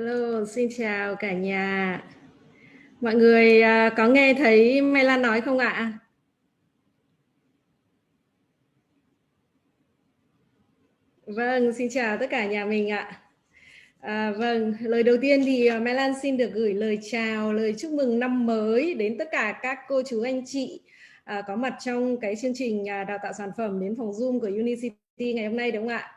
Hello, xin chào cả nhà. Mọi người có nghe thấy Mai Lan nói không ạ? Vâng, xin chào tất cả nhà mình ạ. Vâng, lời đầu tiên thì Mai Lan xin được gửi lời chào, lời chúc mừng năm mới đến tất cả các cô chú anh chị có mặt trong cái chương trình đào tạo sản phẩm đến phòng Zoom của Unicity ngày hôm nay, đúng không ạ?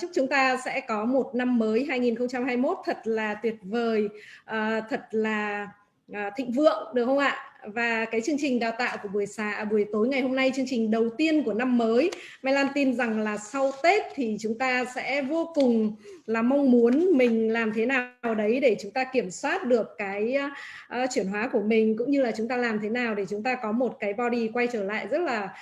Chúc chúng ta sẽ có một năm mới 2021 thật là tuyệt vời, thật là thịnh vượng, được không ạ? Và cái chương trình đào tạo của buổi tối ngày hôm nay, chương trình đầu tiên của năm mới, Mai Lan tin rằng là sau Tết thì chúng ta sẽ vô cùng là mong muốn mình làm thế nào đấy để chúng ta kiểm soát được cái chuyển hóa của mình, cũng như là chúng ta làm thế nào để chúng ta có một cái body quay trở lại rất là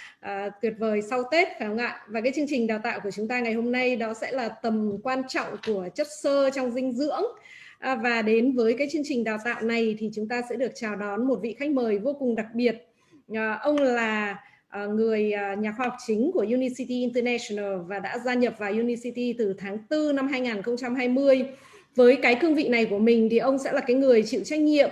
tuyệt vời sau Tết, phải không ạ? Và cái chương trình đào tạo của chúng ta ngày hôm nay đó sẽ là tầm quan trọng của chất xơ trong dinh dưỡng. Và đến với cái chương trình đào tạo này thì chúng ta sẽ được chào đón một vị khách mời vô cùng đặc biệt. Ông là người nhà khoa học chính của Unicity International và đã gia nhập vào Unicity từ tháng 4 năm 2020. Với cái cương vị này của mình thì ông sẽ là cái người chịu trách nhiệm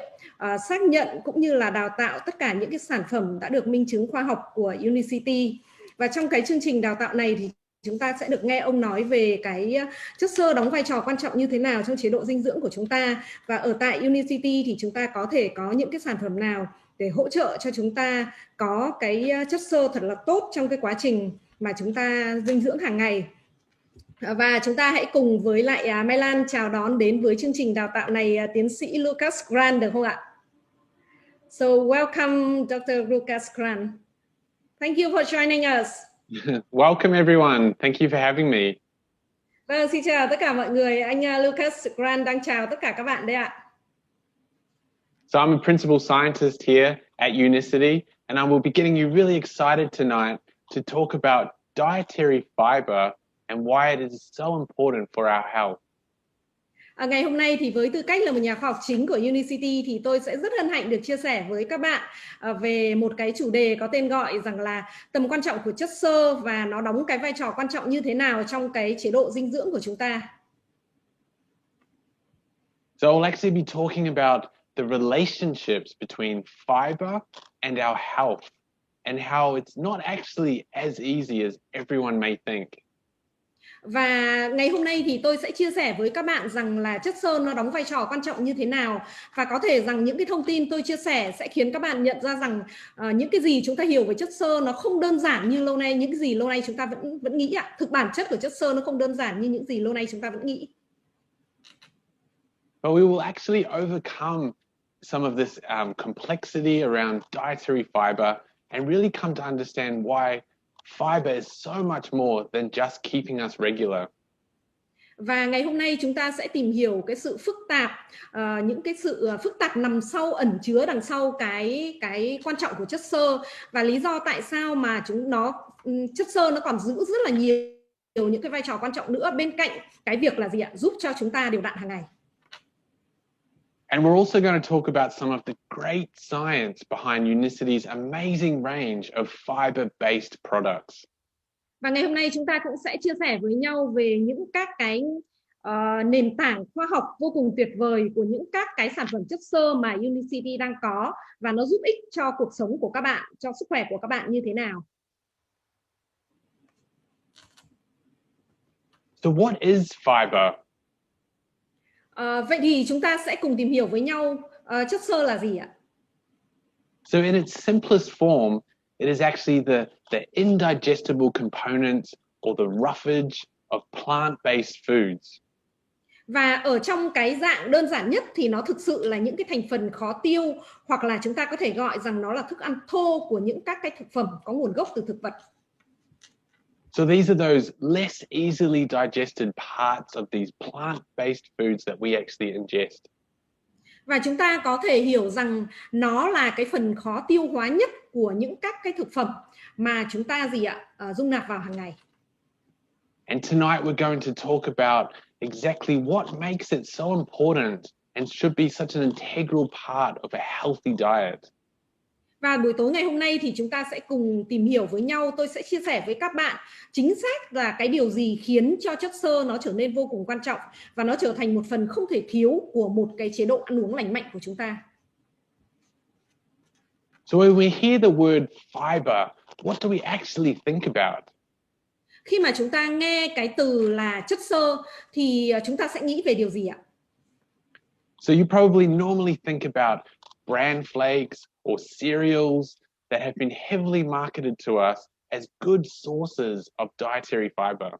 xác nhận cũng như là đào tạo tất cả những cái sản phẩm đã được minh chứng khoa học của Unicity. Và trong cái chương trình đào tạo này thì chúng ta sẽ được nghe ông nói về cái chất xơ đóng vai trò quan trọng như thế nào trong chế độ dinh dưỡng của chúng ta. Và ở tại Unicity thì chúng ta có thể có những cái sản phẩm nào để hỗ trợ cho chúng ta có cái chất xơ thật là tốt trong cái quá trình mà chúng ta dinh dưỡng hàng ngày. Và chúng ta hãy cùng với lại Mai Lan chào đón đến với chương trình đào tạo này tiến sĩ Lucas Grant, được không ạ? So welcome Dr. Lucas Grant. Thank you for joining us. Welcome everyone. Thank you for having me. Vâng, xin chào tất cả mọi người. Anh Lucas Grant đang chào tất cả các bạn đây ạ. So I'm a principal scientist here at Unicity, and I will be getting you really excited tonight to talk about dietary fiber and why it is so important for our health. Ngày hôm nay thì với tư cách là một nhà khoa học chính của Unicity thì tôi sẽ rất hân hạnh được chia sẻ với các bạn về một cái chủ đề có tên gọi rằng là tầm quan trọng của chất xơ và nó đóng cái vai trò quan trọng như thế nào trong cái chế độ dinh dưỡng của chúng ta. So I'll actually be talking about the relationships between fiber and our health and how it's not actually as easy as everyone may think. Và ngày hôm nay thì tôi sẽ chia sẻ với các bạn rằng là chất xơ nó đóng vai trò quan trọng như thế nào, và có thể rằng những cái thông tin tôi chia sẻ sẽ khiến các bạn nhận ra rằng những cái gì chúng ta hiểu về chất xơ nó không đơn giản như lâu nay, những cái gì lâu nay chúng ta vẫn nghĩ ạ. Thực bản chất của chất xơ nó không đơn giản như những gì lâu nay chúng ta vẫn nghĩ. But we will actually overcome some of this complexity around dietary fiber and really come to understand why fiber is so much more than just keeping us regular. Và ngày hôm nay chúng ta sẽ tìm hiểu cái sự phức tạp, những cái sự phức tạp nằm sau, ẩn chứa đằng sau cái quan trọng của chất xơ, và lý do tại sao mà chất xơ nó còn giữ rất là nhiều những cái vai trò quan trọng nữa bên cạnh cái việc là gì ạ? Giúp cho chúng ta đều đặn hàng ngày. And we're also going to talk about some of the great science behind Unicity's amazing range of fiber-based products. Và ngày hôm nay chúng ta cũng sẽ chia sẻ với nhau về những các cái nền tảng khoa học vô cùng tuyệt vời của những các cái sản phẩm chất xơ mà Unicity đang có, và nó giúp ích cho cuộc sống của các bạn, cho sức khỏe của các bạn như thế nào. So what is fiber? Vậy thì chúng ta sẽ cùng tìm hiểu với nhau chất xơ là gì ạ? So in its simplest form, it is actually the indigestible components or the roughage of plant-based foods. Và ở trong cái dạng đơn giản nhất thì nó thực sự là những cái thành phần khó tiêu, hoặc là chúng ta có thể gọi rằng nó là thức ăn thô của những các cái thực phẩm có nguồn gốc từ thực vật. So these are those less easily digested parts of these plant-based foods that we actually ingest. Và chúng ta có thể hiểu rằng nó là cái phần khó tiêu hóa nhất của những các cái thực phẩm mà chúng ta dung nạp vào hàng ngày. And tonight we're going to talk about exactly what makes it so important and should be such an integral part of a healthy diet. Và buổi tối ngày hôm nay thì chúng ta sẽ cùng tìm hiểu với nhau. Tôi sẽ chia sẻ với các bạn chính xác là cái điều gì khiến cho chất xơ nó trở nên vô cùng quan trọng và nó trở thành một phần không thể thiếu của một cái chế độ ăn uống lành mạnh của chúng ta. So when we hear the word fiber, what do we actually think about? Khi mà chúng ta nghe cái từ là chất xơ thì chúng ta sẽ nghĩ về điều gì ạ? So you probably normally think about bran flakes or cereals that have been heavily marketed to us as good sources of dietary fiber.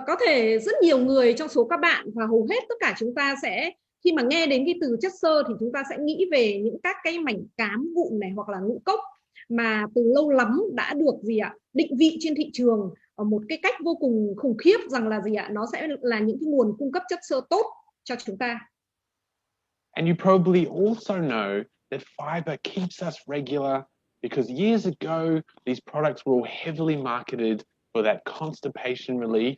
Có thể rất nhiều người trong số các bạn và hầu hết tất cả chúng ta sẽ khi mà nghe đến cái từ chất xơ thì chúng ta sẽ nghĩ về những các cái mảnh cám vụn này hoặc là ngũ cốc mà từ lâu lắm đã được định vị trên thị trường ở một cái cách vô cùng khủng khiếp rằng là nó sẽ là những cái nguồn cung cấp chất xơ tốt cho chúng ta. And you probably also know that fiber keeps us regular because years ago, these products were all heavily marketed for that constipation relief.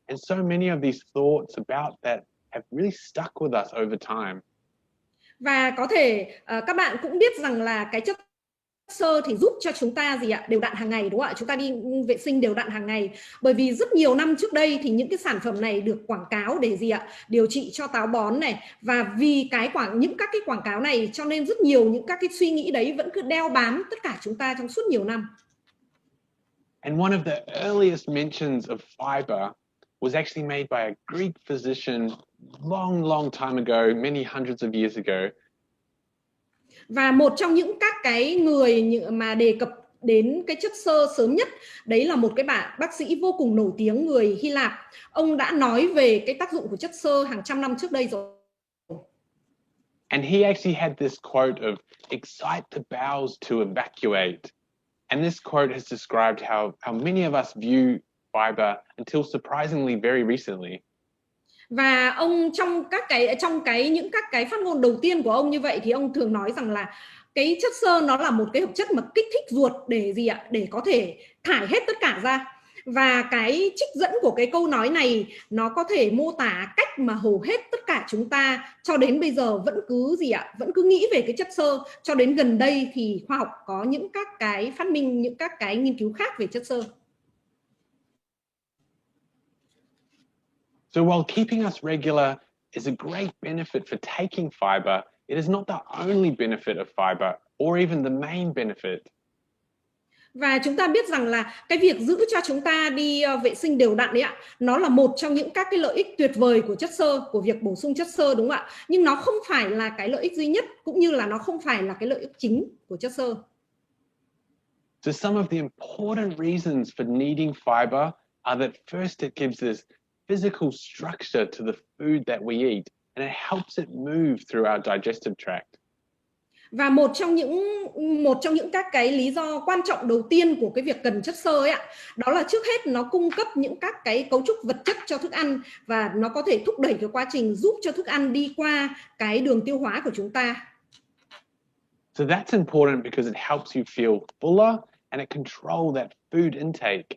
And so many of these thoughts about that have really stuck with us over time. Và có thể các bạn cũng biết rằng là cái chất xơ thì giúp cho chúng ta đều đặn hàng ngày, đúng không ạ? Chúng ta đi vệ sinh đều đặn hàng ngày. Bởi vì rất nhiều năm trước đây thì những cái sản phẩm này được quảng cáo để điều trị cho táo bón này, và vì những các cái quảng cáo này cho nên rất nhiều những các cái suy nghĩ đấy vẫn cứ đeo bám tất cả chúng ta trong suốt nhiều năm. And one of the earliest mentions of fiber was actually made by a Greek physician long time ago, many hundreds of years ago. Và một trong những các cái người mà đề cập đến cái chất xơ sớm nhất đấy là một cái bác sĩ vô cùng nổi tiếng người Hy Lạp. Ông đã nói về cái tác dụng của chất xơ hàng trăm năm trước đây rồi. And he actually had this quote of excite the bowels to evacuate. And this quote has described how many of us view fiber until surprisingly very recently. Và ông trong những các cái phát ngôn đầu tiên của ông như vậy thì ông thường nói rằng là cái chất xơ nó là một cái hợp chất mà kích thích ruột để để có thể thải hết tất cả ra. Và cái trích dẫn của cái câu nói này nó có thể mô tả cách mà hầu hết tất cả chúng ta cho đến bây giờ vẫn cứ nghĩ về cái chất xơ. Cho đến gần đây thì khoa học có những các cái phát minh, những các cái nghiên cứu khác về chất xơ. So while keeping us regular is a great benefit for taking fiber, it is not the only benefit of fiber or even the main benefit. Và chúng ta biết rằng là cái việc giữ cho chúng ta đi vệ sinh đều đặn đấy ạ, nó là một trong những các cái lợi ích tuyệt vời của chất xơ, của việc bổ sung chất xơ, đúng không ạ? Nhưng nó không phải là cái lợi ích duy nhất, cũng như là nó không phải là cái lợi ích chính của chất xơ. So some of the important reasons for needing fiber are that first it gives us physical structure to the food that we eat, and it helps it move through our digestive tract. Và một trong những các cái lý do quan trọng đầu tiên của cái việc cần chất xơ ấy ạ, đó là trước hết nó cung cấp những các cái cấu trúc vật chất cho thức ăn và nó có thể thúc đẩy cái quá trình giúp cho thức ăn đi qua cái đường tiêu hóa của chúng ta. So that's important because it helps you feel fuller and it controls that food intake.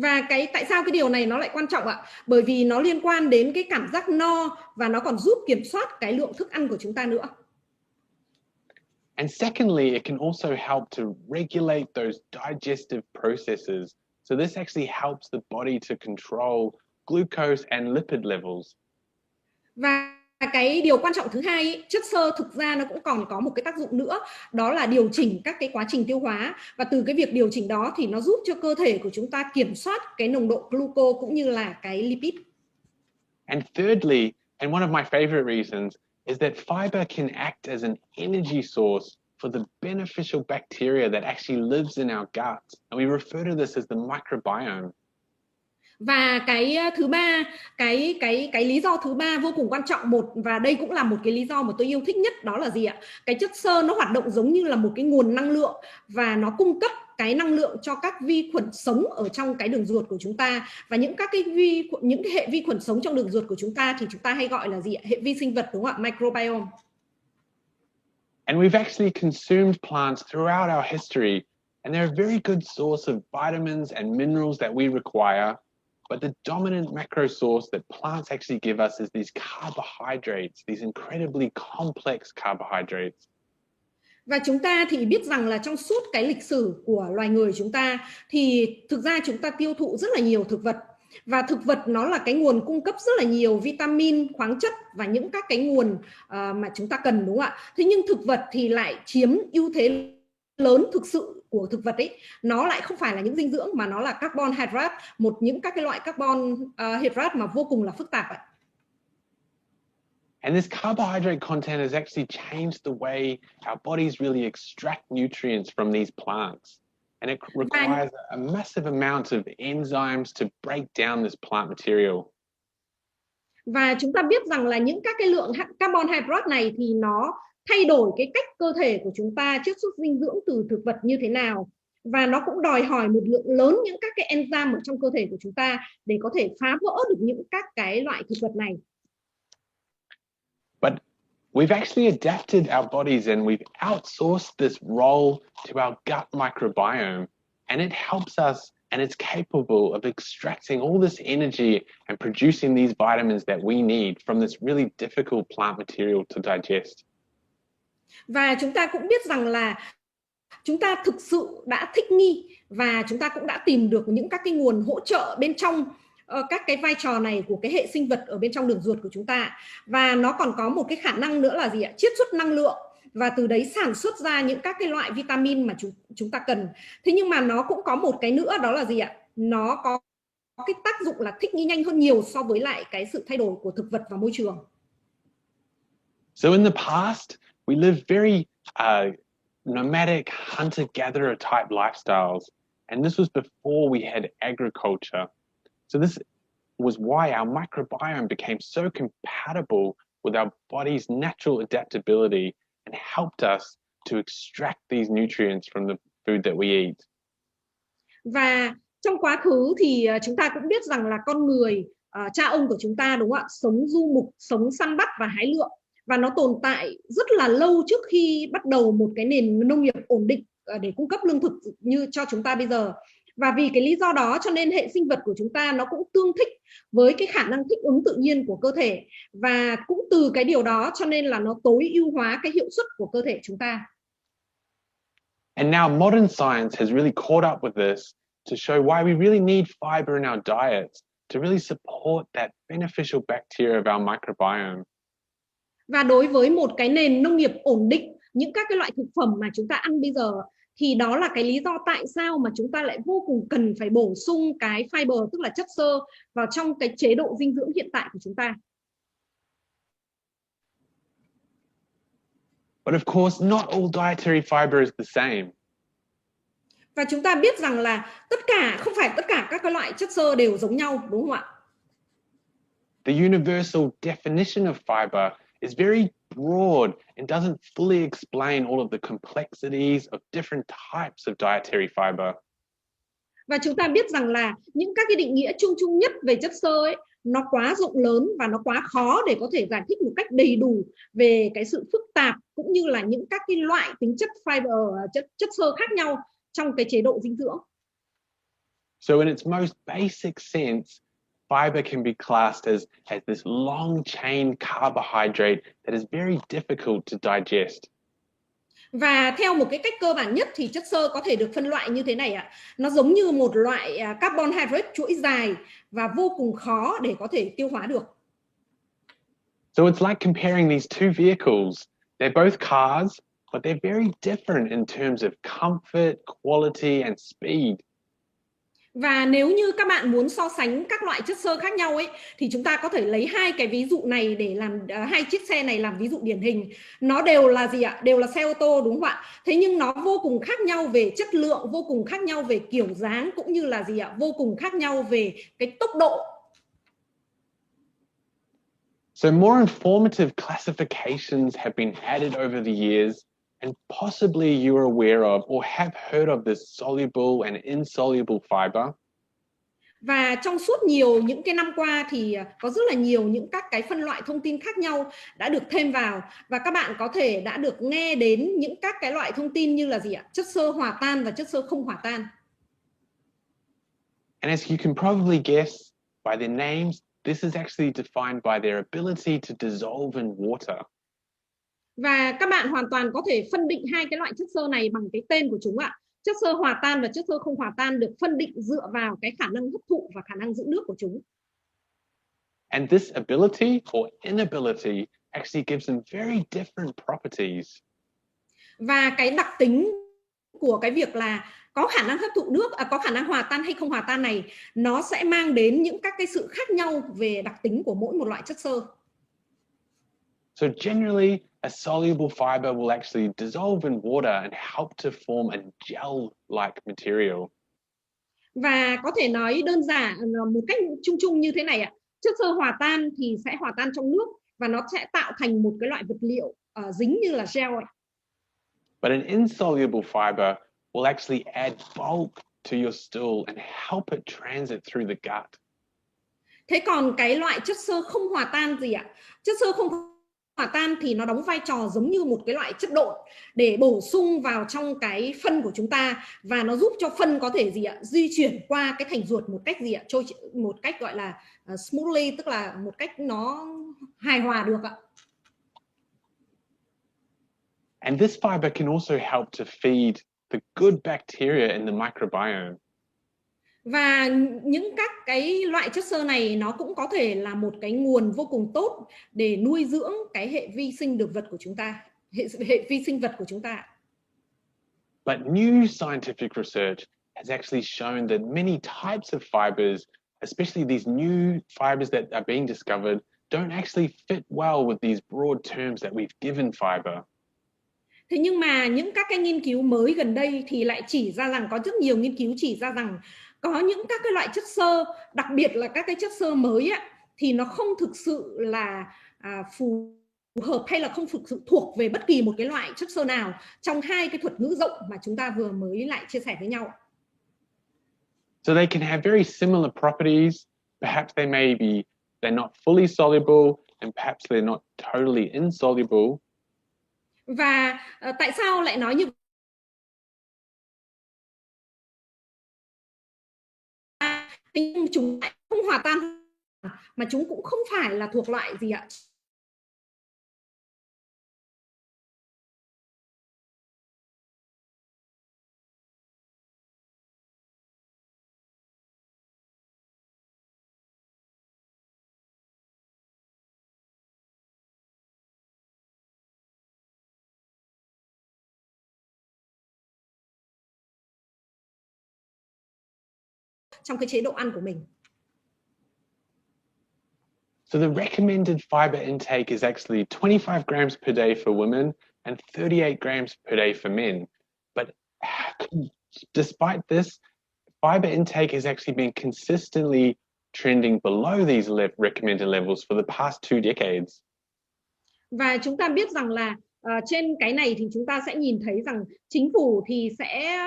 Và tại sao cái điều này nó lại quan trọng ạ? Bởi vì nó liên quan đến cái cảm giác no và nó còn giúp kiểm soát cái lượng thức ăn của chúng ta nữa. And secondly, it can also help to regulate those digestive processes. So this actually helps the body to control glucose and lipid levels. Và cái điều quan trọng thứ hai, chất xơ thực ra nó cũng còn có một cái tác dụng nữa, đó là điều chỉnh các cái quá trình tiêu hóa, và từ cái việc điều chỉnh đó thì nó giúp cho cơ thể của chúng ta kiểm soát cái nồng độ gluco cũng như là cái lipid. And thirdly, and one of my favorite reasons, is that fiber can act as an energy source for the beneficial bacteria that actually lives in our gut. And we refer to this as the microbiome. Và cái thứ ba, cái lý do thứ ba vô cùng quan trọng, và đây cũng là một cái lý do mà tôi yêu thích nhất, đó là gì ạ? Cái chất xơ nó hoạt động giống như là một cái nguồn năng lượng và nó cung cấp cái năng lượng cho các vi khuẩn sống ở trong cái đường ruột của chúng ta, và những cái hệ vi khuẩn sống trong đường ruột của chúng ta thì chúng ta hay gọi là gì ạ? Hệ vi sinh vật, đúng không ạ? Microbiome. And we've actually consumed plants throughout our history, and they're a very good source of vitamins and minerals that we require. But the dominant macro source that plants actually give us is these carbohydrates, these incredibly complex carbohydrates. Và chúng ta thì biết rằng là trong suốt cái lịch sử của loài người chúng ta thì thực ra chúng ta tiêu thụ rất là nhiều thực vật. Và thực vật nó là cái nguồn cung cấp rất là nhiều vitamin, khoáng chất và những các cái nguồn mà chúng ta cần, đúng không ạ? Thế nhưng thực vật thì lại chiếm ưu thế lớn thực sự của thực vật ấy. Nó lại không phải là những dinh dưỡng mà nó là carbon hydrate, những các cái loại carbon hydrate mà vô cùng là phức tạp ạ. And this carbohydrate content has actually changed the way our bodies really extract nutrients from these plants. And it requires a massive amount of enzymes to break down this plant material. Và chúng ta biết rằng là những các cái lượng carbon hydrate này thì nó thay đổi cái cách cơ thể của chúng ta chiết xuất dinh dưỡng từ thực vật như thế nào. Và nó cũng đòi hỏi một lượng lớn những các cái enzyme ở trong cơ thể của chúng ta để có thể phá vỡ được những các cái loại thực vật này. But we've actually adapted our bodies and we've outsourced this role to our gut microbiome. And it helps us and it's capable of extracting all this energy and producing these vitamins that we need from this really difficult plant material to digest. Và chúng ta cũng biết rằng là chúng ta thực sự đã thích nghi và chúng ta cũng đã tìm được những các cái nguồn hỗ trợ bên trong các cái vai trò này của cái hệ sinh vật ở bên trong đường ruột của chúng ta. Và nó còn có một cái khả năng nữa là gì ạ? Chiết xuất năng lượng và từ đấy sản xuất ra những các cái loại vitamin mà chúng ta cần. Thế nhưng mà nó cũng có một cái nữa, đó là gì ạ? Nó có cái tác dụng là thích nghi nhanh hơn nhiều so với lại cái sự thay đổi của thực vật và môi trường. So in the past, we lived very nomadic hunter-gatherer type lifestyles. And this was before we had agriculture. So this was why our microbiome became so compatible with our body's natural adaptability and helped us to extract these nutrients from the food that we eat. Và trong quá khứ thì chúng ta cũng biết rằng là con người, cha ông của chúng ta, đúng không ạ, sống du mục, sống săn bắt và hái lượm. Và nó tồn tại rất là lâu trước khi bắt đầu một cái nền nông nghiệp ổn định để cung cấp lương thực như cho chúng ta bây giờ. Và vì cái lý do đó cho nên hệ sinh vật của chúng ta nó cũng tương thích với cái khả năng thích ứng tự nhiên của cơ thể. Và cũng từ cái điều đó cho nên là nó tối ưu hóa cái hiệu suất của cơ thể chúng ta. And now modern science has really caught up with this to show why we really need fiber in our diets to really support that beneficial bacteria of our microbiome. Và đối với một cái nền nông nghiệp ổn định, những các cái loại thực phẩm mà chúng ta ăn bây giờ thì đó là cái lý do tại sao mà chúng ta lại vô cùng cần phải bổ sung cái fiber, tức là chất xơ vào trong cái chế độ dinh dưỡng hiện tại của chúng ta. But of course, not all dietary fiber is the same. Và chúng ta biết rằng là không phải tất cả các cái loại chất xơ đều giống nhau, đúng không ạ? The universal definition of fiber is very broad and doesn't fully explain all of the complexities of different types of dietary fiber. Và chúng ta biết rằng là những các cái định nghĩa chung nhất về chất xơ ấy, nó quá rộng lớn và nó quá khó để có thể giải thích một cách đầy đủ về cái sự phức tạp cũng như là những các cái loại tính chất fiber, chất xơ khác nhau trong cái chế độ dinh dưỡng. So in its most basic sense, fiber can be classed as this long chain carbohydrate that is very difficult to digest. Và theo một cái cách cơ bản nhất thì chất xơ có thể được phân loại như thế này ạ. Nó giống như một loại carbon hydrate chuỗi dài và vô cùng khó để có thể tiêu hóa được. So it's like comparing these two vehicles. They're both cars, but they're very different in terms of comfort, quality and speed. Và nếu như các bạn muốn so sánh các loại chất xơ khác nhau ấy thì chúng ta có thể lấy hai cái ví dụ này để làm hai chiếc xe này làm ví dụ điển hình. Nó đều là gì ạ? Đều là xe ô tô, đúng không ạ? Thế nhưng nó vô cùng khác nhau về chất lượng, vô cùng khác nhau về kiểu dáng cũng như là gì ạ? Vô cùng khác nhau về cái tốc độ. So more informative classifications have been added over the years, and possibly you are aware of or have heard of this soluble and insoluble fiber. Và trong suốt nhiều những cái năm qua thì có rất là nhiều những các cái phân loại thông tin khác nhau đã được thêm vào. Và các bạn có thể đã được nghe đến những các cái loại thông tin như là gì ạ? Chất xơ hòa tan và chất xơ không hòa tan. And as you can probably guess by their names, this is actually defined by their ability to dissolve in water. Và các bạn hoàn toàn có thể phân định hai cái loại chất xơ này bằng cái tên của chúng ạ. Chất xơ hòa tan và chất xơ không hòa tan được phân định dựa vào cái khả năng hấp thụ và khả năng giữ nước của chúng. And this ability or inability actually gives them very different properties. Và cái đặc tính của cái việc là có khả năng hấp thụ nước, có khả năng hòa tan hay không hòa tan này, nó sẽ mang đến những các cái sự khác nhau về đặc tính của mỗi một loại chất xơ. So generally, a soluble fiber will actually dissolve in water and help to form a gel-like material. Và có thể nói đơn giản một cách chung chung như thế này ạ. Chất xơ hòa tan thì sẽ hòa tan trong nước và nó sẽ tạo thành một cái loại vật liệu dính như là gel ấy. But an insoluble fiber will actually add bulk to your stool and help it transit through the gut. Thế còn cái loại chất xơ không hòa tan gì ạ? Chất xơ không hòa tan thì nó đóng vai trò giống như một cái loại chất độn để bổ sung vào trong cái phân của chúng ta, và nó giúp cho phân có thể gì ạ? Di chuyển qua cái thành ruột một cách gì ạ? Một cách gọi là smoothly, tức là một cách nó hài hòa được ạ. And this fiber can also help to feed the good bacteria in the microbiome. Và những các cái loại chất xơ này nó cũng có thể là một cái nguồn vô cùng tốt để nuôi dưỡng cái hệ vi sinh thực vật của chúng ta, hệ vi sinh vật của chúng ta. But new scientific research has actually shown that many types of fibers, especially these new fibers that are being discovered, don't actually fit well with these broad terms that we've given fiber. Thế nhưng mà những các cái nghiên cứu mới gần đây thì lại chỉ ra rằng, có rất nhiều nghiên cứu chỉ ra rằng có những các cái loại chất xơ, đặc biệt là các cái chất xơ mới á, thì nó không thực sự là phù hợp hay là không thực sự thuộc về bất kỳ một cái loại chất xơ nào trong hai cái thuật ngữ rộng mà chúng ta vừa mới lại chia sẻ với nhau. So they can have very similar properties. Perhaps they're not fully soluble, and perhaps they're not totally insoluble. Và tại sao lại nói như vậy? Chúng không hòa tan mà chúng cũng không phải là thuộc loại gì ạ? Trong cái chế độ ăn của mình. So the recommended fiber intake is actually 25 grams per day for women and 38 grams per day for men. But despite this, fiber intake has actually been consistently trending below these recommended levels for the past 2 decades. Và chúng ta biết rằng là trên cái này thì chúng ta sẽ nhìn thấy rằng chính phủ thì sẽ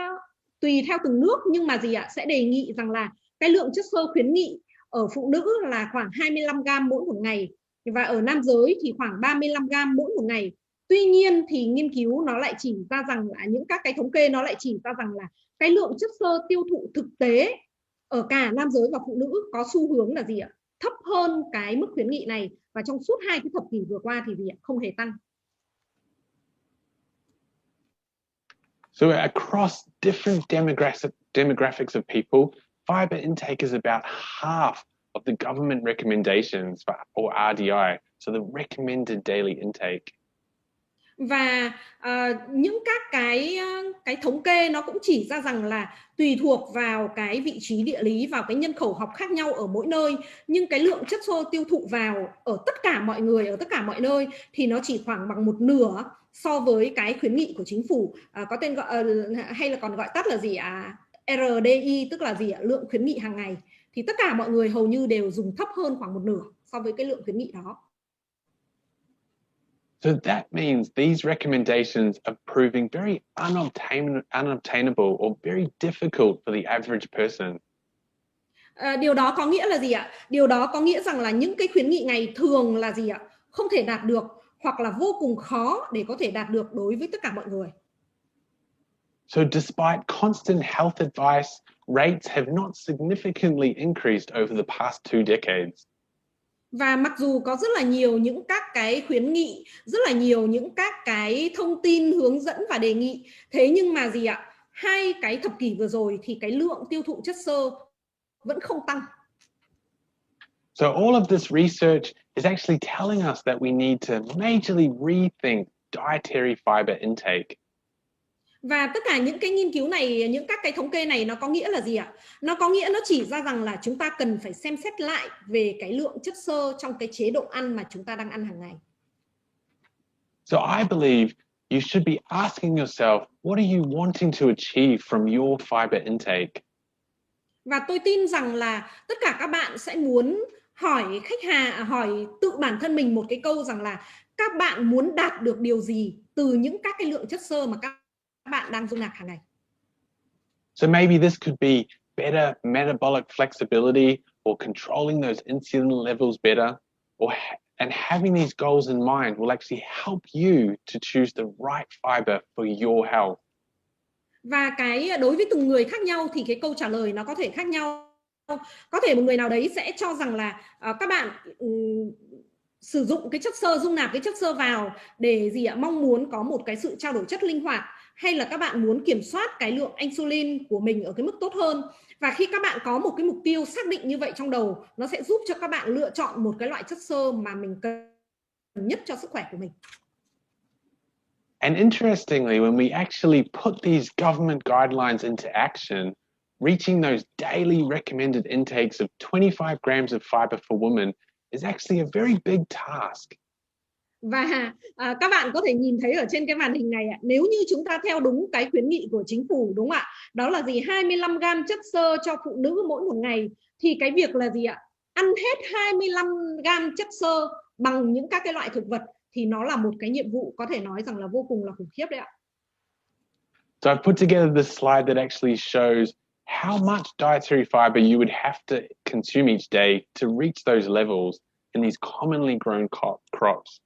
tùy theo từng nước, nhưng mà gì ạ, sẽ đề nghị rằng là cái lượng chất xơ khuyến nghị ở phụ nữ là khoảng 25 gram mỗi một ngày, và ở nam giới thì khoảng 35 gram mỗi một ngày. Tuy nhiên thì nghiên cứu nó lại chỉ ra rằng là những các cái thống kê nó lại chỉ ra rằng là cái lượng chất xơ tiêu thụ thực tế ở cả nam giới và phụ nữ có xu hướng là gì ạ? Thấp hơn cái mức khuyến nghị này, và trong suốt 2 cái thập kỷ vừa qua thì gì ạ? Không hề tăng. So across different demographics of people, fiber intake is about half of the government recommendations or RDI, so the recommended daily intake. Và những các cái thống kê nó cũng chỉ ra rằng là tùy thuộc vào cái vị trí địa lý, vào cái nhân khẩu học khác nhau ở mỗi nơi, nhưng cái lượng chất xơ tiêu thụ vào ở tất cả mọi người, ở tất cả mọi nơi thì nó chỉ khoảng bằng một nửa so với cái khuyến nghị của chính phủ, có tên gọi hay là còn gọi tắt là gì ạ? RDI, tức là gì ạ? Lượng khuyến nghị hàng ngày. Thì tất cả mọi người hầu như đều dùng thấp hơn khoảng một nửa so với cái lượng khuyến nghị đó. So that means these recommendations are proving very unobtainable or very difficult for the average person. Điều đó có nghĩa là gì ạ? Điều đó có nghĩa rằng là những cái khuyến nghị này thường là gì ạ? Không thể đạt được, hoặc là vô cùng khó để có thể đạt được đối với tất cả mọi người. So despite constant health advice, rates have not significantly increased over the past 2 decades. Và mặc dù có rất là nhiều những các cái khuyến nghị, rất là nhiều những các cái thông tin hướng dẫn và đề nghị, thế nhưng mà gì ạ? 2 cái thập kỷ vừa rồi thì cái lượng tiêu thụ chất xơ vẫn không tăng. So all of this research is actually telling us that we need to majorly rethink dietary fiber intake. Và tất cả những cái nghiên cứu này, những các cái thống kê này nó có nghĩa là gì ạ? Nó có nghĩa nó chỉ ra rằng là chúng ta cần phải xem xét lại về cái lượng chất xơ trong cái chế độ ăn mà chúng ta đang ăn hàng ngày. So I believe you should be asking yourself, what are you wanting to achieve from your fiber intake? Và tôi tin rằng là tất cả các bạn sẽ muốn hỏi hỏi tự bản thân mình một cái câu rằng là các bạn muốn đạt được điều gì từ những các cái lượng chất xơ mà các bạn đang dung nạp hàng ngày. So maybe this could be better metabolic flexibility or controlling those insulin levels better, and having these goals in mind will actually help you to choose the right fiber for your health. Và cái đối với từng người khác nhau thì cái câu trả lời nó có thể khác nhau. Có thể một người nào đấy sẽ cho rằng là các bạn sử dụng cái chất xơ, dung nạp cái chất xơ vào để gì ạ? Mong muốn có một cái sự trao đổi chất linh hoạt, hay là các bạn muốn kiểm soát cái lượng insulin của mình ở cái mức tốt hơn. Và khi các bạn có một cái mục tiêu xác định như vậy trong đầu, nó sẽ giúp cho các bạn lựa chọn một cái loại chất xơ mà mình cần nhất cho sức khỏe của mình. And interestingly, when we actually put these government guidelines into action, reaching those daily recommended intakes of 25 grams of fiber for women is actually a very big task. Và các bạn có thể nhìn thấy ở trên cái màn hình này ạ, nếu như chúng ta theo đúng cái khuyến nghị của chính phủ, đúng không ạ? Đó là gì? 25 gram chất xơ cho phụ nữ mỗi một ngày, thì cái việc là gì ạ? Ăn hết 25 gram chất xơ bằng những các cái loại thực vật thì nó là một cái nhiệm vụ có thể nói rằng là vô cùng là khủng khiếp đấy ạ. So I've put together this slide that actually shows how much dietary fiber you would have to consume each day to reach those levels in these commonly grown crops.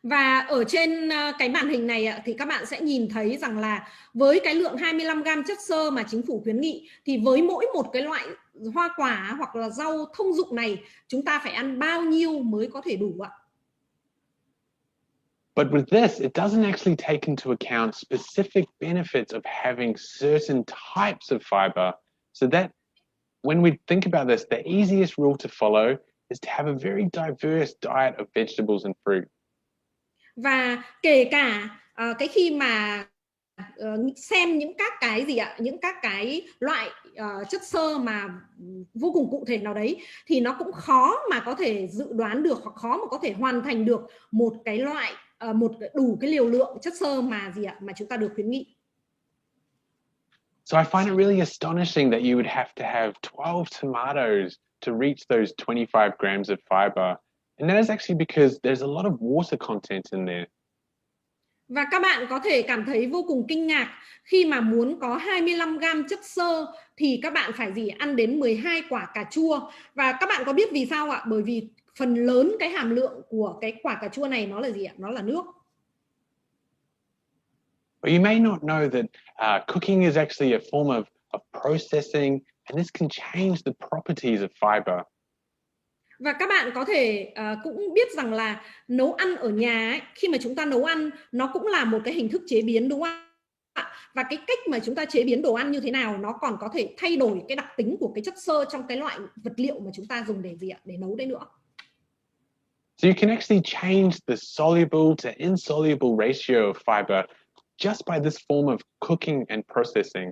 Và ở trên cái màn hình này thì các bạn sẽ nhìn thấy rằng là với cái lượng 25 gram chất xơ mà chính phủ khuyến nghị thì với mỗi một cái loại hoa quả hoặc là rau thông dụng này chúng ta phải ăn bao nhiêu mới có thể đủ ạ? But with this, it doesn't actually take into account specific benefits of having certain types of fiber. So that when we think about this, the easiest rule to follow is to have a very diverse diet of vegetables and fruit. Và kể cả cái khi mà xem những các cái gì ạ, những các cái loại chất xơ mà vô cùng cụ thể nào đấy thì nó cũng khó mà có thể dự đoán được hoặc khó mà có thể hoàn thành được một cái loại đủ cái liều lượng chất xơ mà gì ạ mà chúng ta được khuyến nghị. So I find it really astonishing that you would have to have 12 tomatoes to reach those 25 grams of fiber. And that is actually because there's a lot of water content in there. Và các bạn có thể cảm thấy vô cùng kinh ngạc khi mà muốn có 25 gram chất xơ thì các bạn phải ăn đến 12 quả cà chua. Và các bạn có biết vì sao ạ? Bởi vì phần lớn cái hàm lượng của cái quả cà chua này nó là gì ạ? Nó là nước. But you may not know that cooking is actually a form of processing, and this can change the properties of fiber. Và các bạn có thể cũng biết rằng là nấu ăn ở nhà ấy, khi mà chúng ta nấu ăn nó cũng là một cái hình thức chế biến, đúng không ạ? Và cái cách mà chúng ta chế biến đồ ăn như thế nào nó còn có thể thay đổi cái đặc tính của cái chất xơ trong cái loại vật liệu mà chúng ta dùng để để nấu đấy nữa. So you can actually change the soluble to insoluble ratio of fiber just by this form of cooking and processing.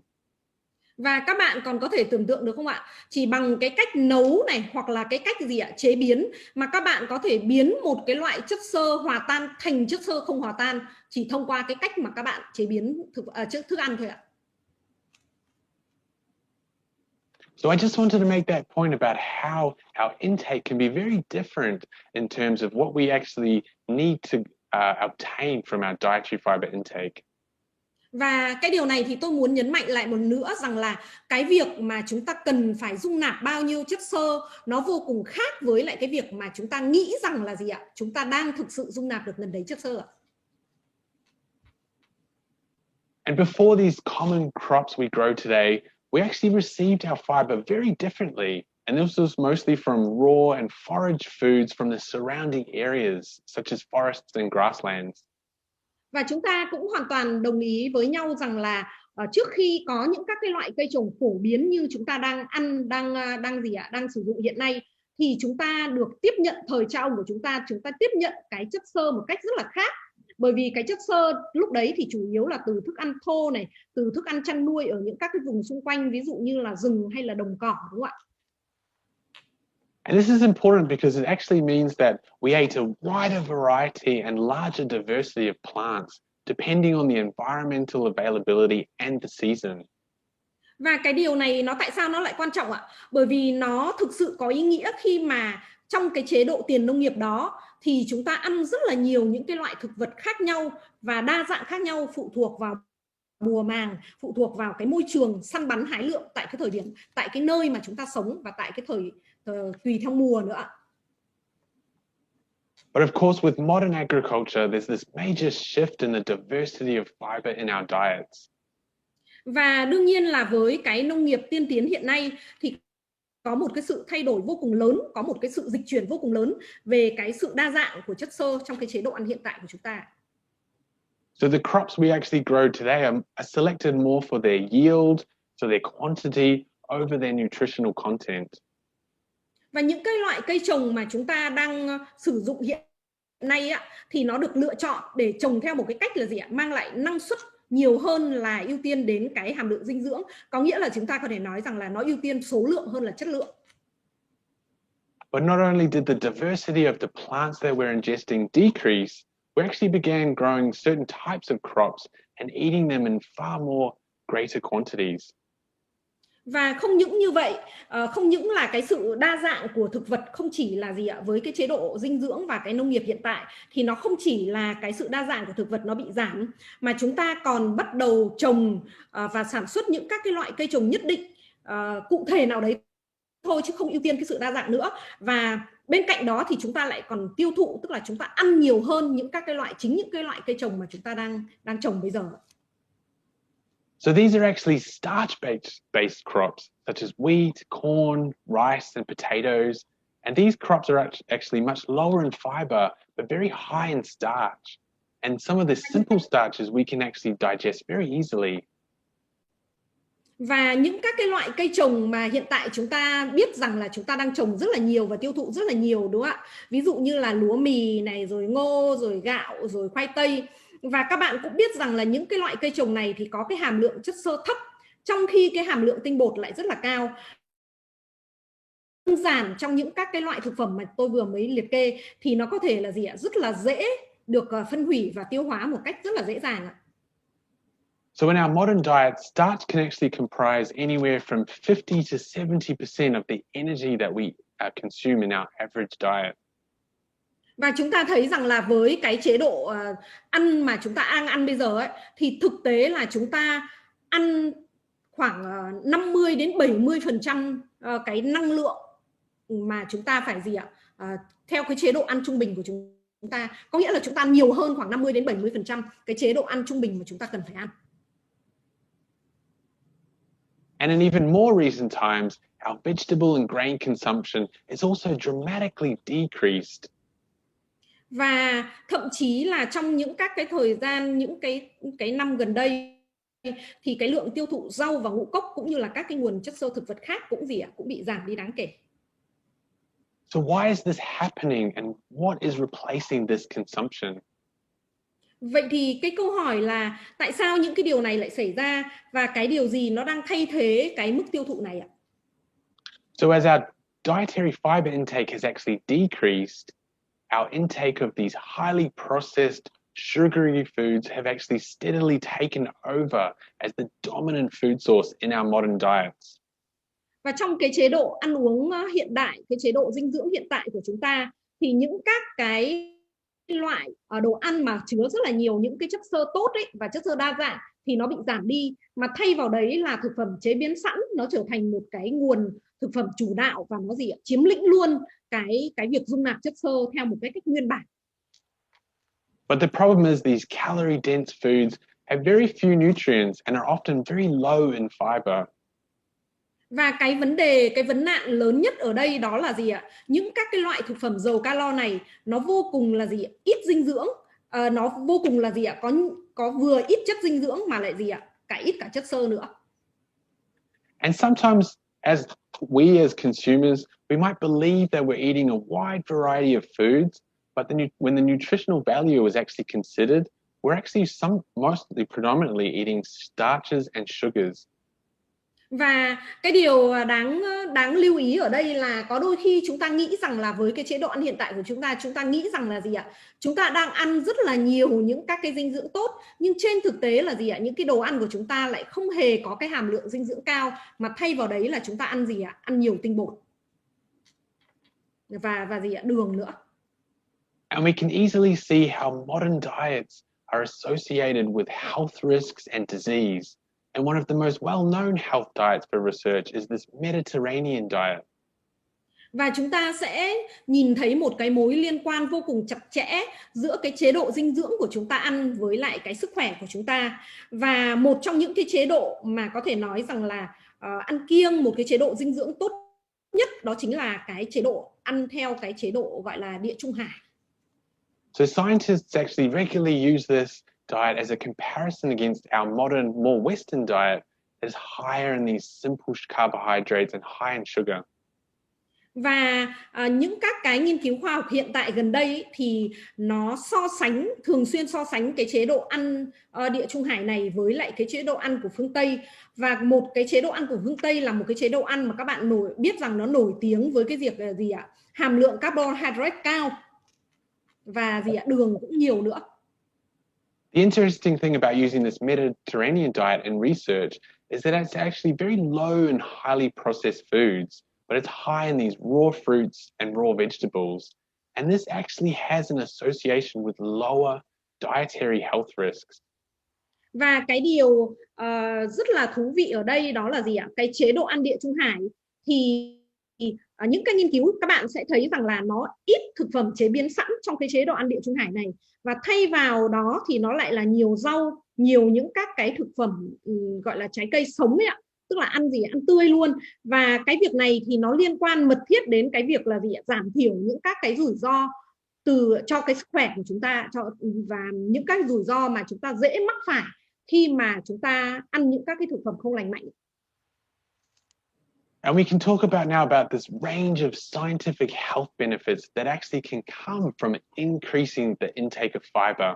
Và các bạn còn có thể tưởng tượng được không ạ? Chỉ bằng cái cách nấu này hoặc là cái cách chế biến mà các bạn có thể biến một cái loại chất xơ hòa tan thành chất xơ không hòa tan chỉ thông qua cái cách mà các bạn chế biến thức ăn thôi ạ. So I just wanted to make that point about how our intake can be very different in terms of what we actually need to obtain from our dietary fiber intake. Và cái điều này thì tôi muốn nhấn mạnh lại một nữa rằng là cái việc mà chúng ta cần phải dung nạp bao nhiêu chất xơ nó vô cùng khác với lại cái việc mà chúng ta nghĩ rằng là gì ạ? Chúng ta đang thực sự dung nạp được gần đấy chất xơ ạ. And before these common crops we grow today, we actually received our fiber very differently. And this was mostly from raw and forage foods from the surrounding areas, such as forests and grasslands. Và chúng ta cũng hoàn toàn đồng ý với nhau rằng là trước khi có những các cái loại cây trồng phổ biến như chúng ta đang ăn, đang sử dụng hiện nay, thì chúng ta được tiếp nhận thời cha ông của chúng ta tiếp nhận cái chất xơ một cách rất là khác. Bởi vì cái chất xơ lúc đấy thì chủ yếu là từ thức ăn thô này, từ thức ăn chăn nuôi ở những các cái vùng xung quanh, ví dụ như là rừng hay là đồng cỏ, đúng không ạ? And this is important because it actually means that we ate a wider variety and larger diversity of plants, depending on the environmental availability and the season. Và cái điều này tại sao nó lại quan trọng ạ? Bởi vì nó thực sự có ý nghĩa khi mà trong cái chế độ tiền nông nghiệp đó thì chúng ta ăn rất là nhiều những cái loại thực vật khác nhau và đa dạng khác nhau, phụ thuộc vào mùa màng, phụ thuộc vào cái môi trường săn bắn hái lượm tại cái thời điểm, tại cái nơi mà chúng ta sống và tại cái tùy theo mùa nữa. But of course, with modern agriculture, there's this major shift in the diversity of fiber in our diets. Và đương nhiên là với cái nông nghiệp tiên tiến hiện nay thì có một cái sự thay đổi vô cùng lớn, có một cái sự dịch chuyển vô cùng lớn về cái sự đa dạng của chất xơ trong cái chế độ ăn hiện tại của chúng ta. So the crops we actually grow today are selected more for their yield, so their quantity over their nutritional content. Và những cái loại cây trồng mà chúng ta đang sử dụng hiện nay thì nó được lựa chọn để trồng theo một cái cách là gì ạ? Mang lại năng suất nhiều hơn là ưu tiên đến cái hàm lượng dinh dưỡng. Có nghĩa là chúng ta có thể nói rằng là nó ưu tiên số lượng hơn là chất lượng. But not only did the diversity of the plants that we're ingesting decrease, we actually began growing certain types of crops and eating them in far more greater quantities. Và không những như vậy, không những là cái sự đa dạng của thực vật không chỉ là gì ạ, với cái chế độ dinh dưỡng và cái nông nghiệp hiện tại thì nó không chỉ là cái sự đa dạng của thực vật nó bị giảm, mà chúng ta còn bắt đầu trồng và sản xuất những các cái loại cây trồng nhất định cụ thể nào đấy thôi, chứ không ưu tiên cái sự đa dạng nữa. Và bên cạnh đó thì chúng ta lại còn tiêu thụ, tức là chúng ta ăn nhiều hơn những các cái loại, chính những cái loại cây trồng mà chúng ta đang trồng bây giờ. So these are actually starch-based crops, such as wheat, corn, rice, and potatoes. And these crops are actually much lower in fiber, but very high in starch. And some of the simple starches we can actually digest very easily. Và những các cái loại cây trồng mà hiện tại chúng ta biết rằng là chúng ta đang trồng rất là nhiều và tiêu thụ rất là nhiều, đúng không ạ? Ví dụ như là lúa mì này, rồi ngô, rồi gạo, rồi khoai tây. Và các bạn cũng biết rằng là những cái loại cây trồng này thì có cái hàm lượng chất xơ thấp, trong khi cái hàm lượng tinh bột lại rất là cao. Đơn giản trong những các cái loại thực phẩm mà tôi vừa mới liệt kê thì nó có thể là gì ạ? Rất là dễ được phân hủy và tiêu hóa một cách rất là dễ dàng ạ. So in our modern diet, starch can actually comprise anywhere from 50 to 70% of the energy that we consume in our average diet. Và chúng ta thấy rằng là với cái chế độ ăn mà chúng ta ăn bây giờ ấy, thì thực tế là chúng ta ăn khoảng 50 đến 70% cái năng lượng mà chúng ta phải gì ạ? Theo cái chế độ ăn trung bình của chúng ta. Có nghĩa là chúng ta ăn nhiều hơn khoảng 50 đến 70% cái chế độ ăn trung bình mà chúng ta cần phải ăn. And in even more recent times, our vegetable and grain consumption is also dramatically decreased. Và thậm chí là trong những các cái thời gian, những cái năm gần đây thì cái lượng tiêu thụ rau và ngũ cốc cũng như là các cái nguồn chất xơ thực vật khác cũng cũng bị giảm đi đáng kể. So why is this happening and what is replacing this consumption? Vậy thì cái câu hỏi là tại sao những cái điều này lại xảy ra và cái điều gì nó đang thay thế cái mức tiêu thụ này ạ? So as our dietary fiber intake has actually decreased, our intake of these highly processed, sugary foods have actually steadily taken over as the dominant food source in our modern diets. Và trong cái chế độ ăn uống hiện đại, cái chế độ dinh dưỡng hiện tại của chúng ta thì những các cái loại đồ ăn mà chứa rất là nhiều những cái chất xơ tốt ấy và chất xơ đa dạng thì nó bị giảm đi, mà thay vào đấy là thực phẩm chế biến sẵn nó trở thành một cái nguồn thực phẩm chủ đạo và nó chiếm lĩnh luôn cái việc dung nạp chất xơ theo một cái cách nguyên bản. But the problem is these calorie dense foods have very few nutrients and are often very low in fiber. Và cái vấn đề, cái vấn nạn lớn nhất ở đây đó là gì ạ? Những các cái loại thực phẩm giàu calo này nó vô cùng là gì ạ? Ít dinh dưỡng, nó vô cùng là gì ạ? Có vừa ít chất dinh dưỡng mà lại gì ạ? Ít cả chất xơ nữa. And sometimes, as we as consumers, we might believe that we're eating a wide variety of foods, but when the nutritional value is actually considered, we're actually mostly predominantly eating starches and sugars. Và cái điều đáng lưu ý ở đây là có đôi khi chúng ta nghĩ rằng là với cái chế độ ăn hiện tại của chúng ta nghĩ rằng là gì ạ? Chúng ta đang ăn rất là nhiều những các cái dinh dưỡng tốt, nhưng trên thực tế là gì ạ? Những cái đồ ăn của chúng ta lại không hề có cái hàm lượng dinh dưỡng cao, mà thay vào đấy là chúng ta ăn gì ạ? Ăn nhiều tinh bột và gì ạ? Đường nữa. And we can easily see how modern diets are associated with health risks and disease. And one of the most well-known health diets for research is this Mediterranean diet. Và chúng ta sẽ nhìn thấy một cái mối liên quan vô cùng chặt chẽ giữa cái chế độ dinh dưỡng của chúng ta ăn với lại cái sức khỏe của chúng ta. Và một trong những cái chế độ mà có thể nói rằng là ăn kiêng, một cái chế độ dinh dưỡng tốt nhất đó chính là cái chế độ ăn theo cái chế độ gọi là Địa Trung Hải. So scientists actually regularly use this diet as a comparison against our modern, more Western diet that is higher in these simple carbohydrates and high in sugar. Và những các cái nghiên cứu khoa học hiện tại gần đây thì nó thường xuyên so sánh cái chế độ ăn Địa Trung Hải này với lại cái chế độ ăn của phương Tây. Và một cái chế độ ăn của phương Tây là một cái chế độ ăn mà các bạn biết rằng nó nổi tiếng với cái việc là gì ạ? Hàm lượng carbohydrate cao và gì ạ? Đường cũng nhiều nữa. The interesting thing about using this Mediterranean diet in research is that it's actually very low in highly processed foods, but it's high in these raw fruits and raw vegetables. And this actually has an association with lower dietary health risks. Và cái điều rất là thú vị ở đây đó là gì ạ? Cái chế độ ăn Địa Trung Hải thì những cái nghiên cứu các bạn sẽ thấy rằng là nó ít thực phẩm chế biến sẵn trong cái chế độ ăn Địa Trung Hải này, và thay vào đó thì nó lại là nhiều rau, nhiều những các cái thực phẩm gọi là trái cây sống ấy ạ, tức là ăn tươi luôn. Và cái việc này thì nó liên quan mật thiết đến cái việc là giảm thiểu những các cái rủi ro cho cái sức khỏe của chúng ta, và những các rủi ro mà chúng ta dễ mắc phải khi mà chúng ta ăn những các cái thực phẩm không lành mạnh. And we can talk about now about this range of scientific health benefits that actually can come from increasing the intake of fiber.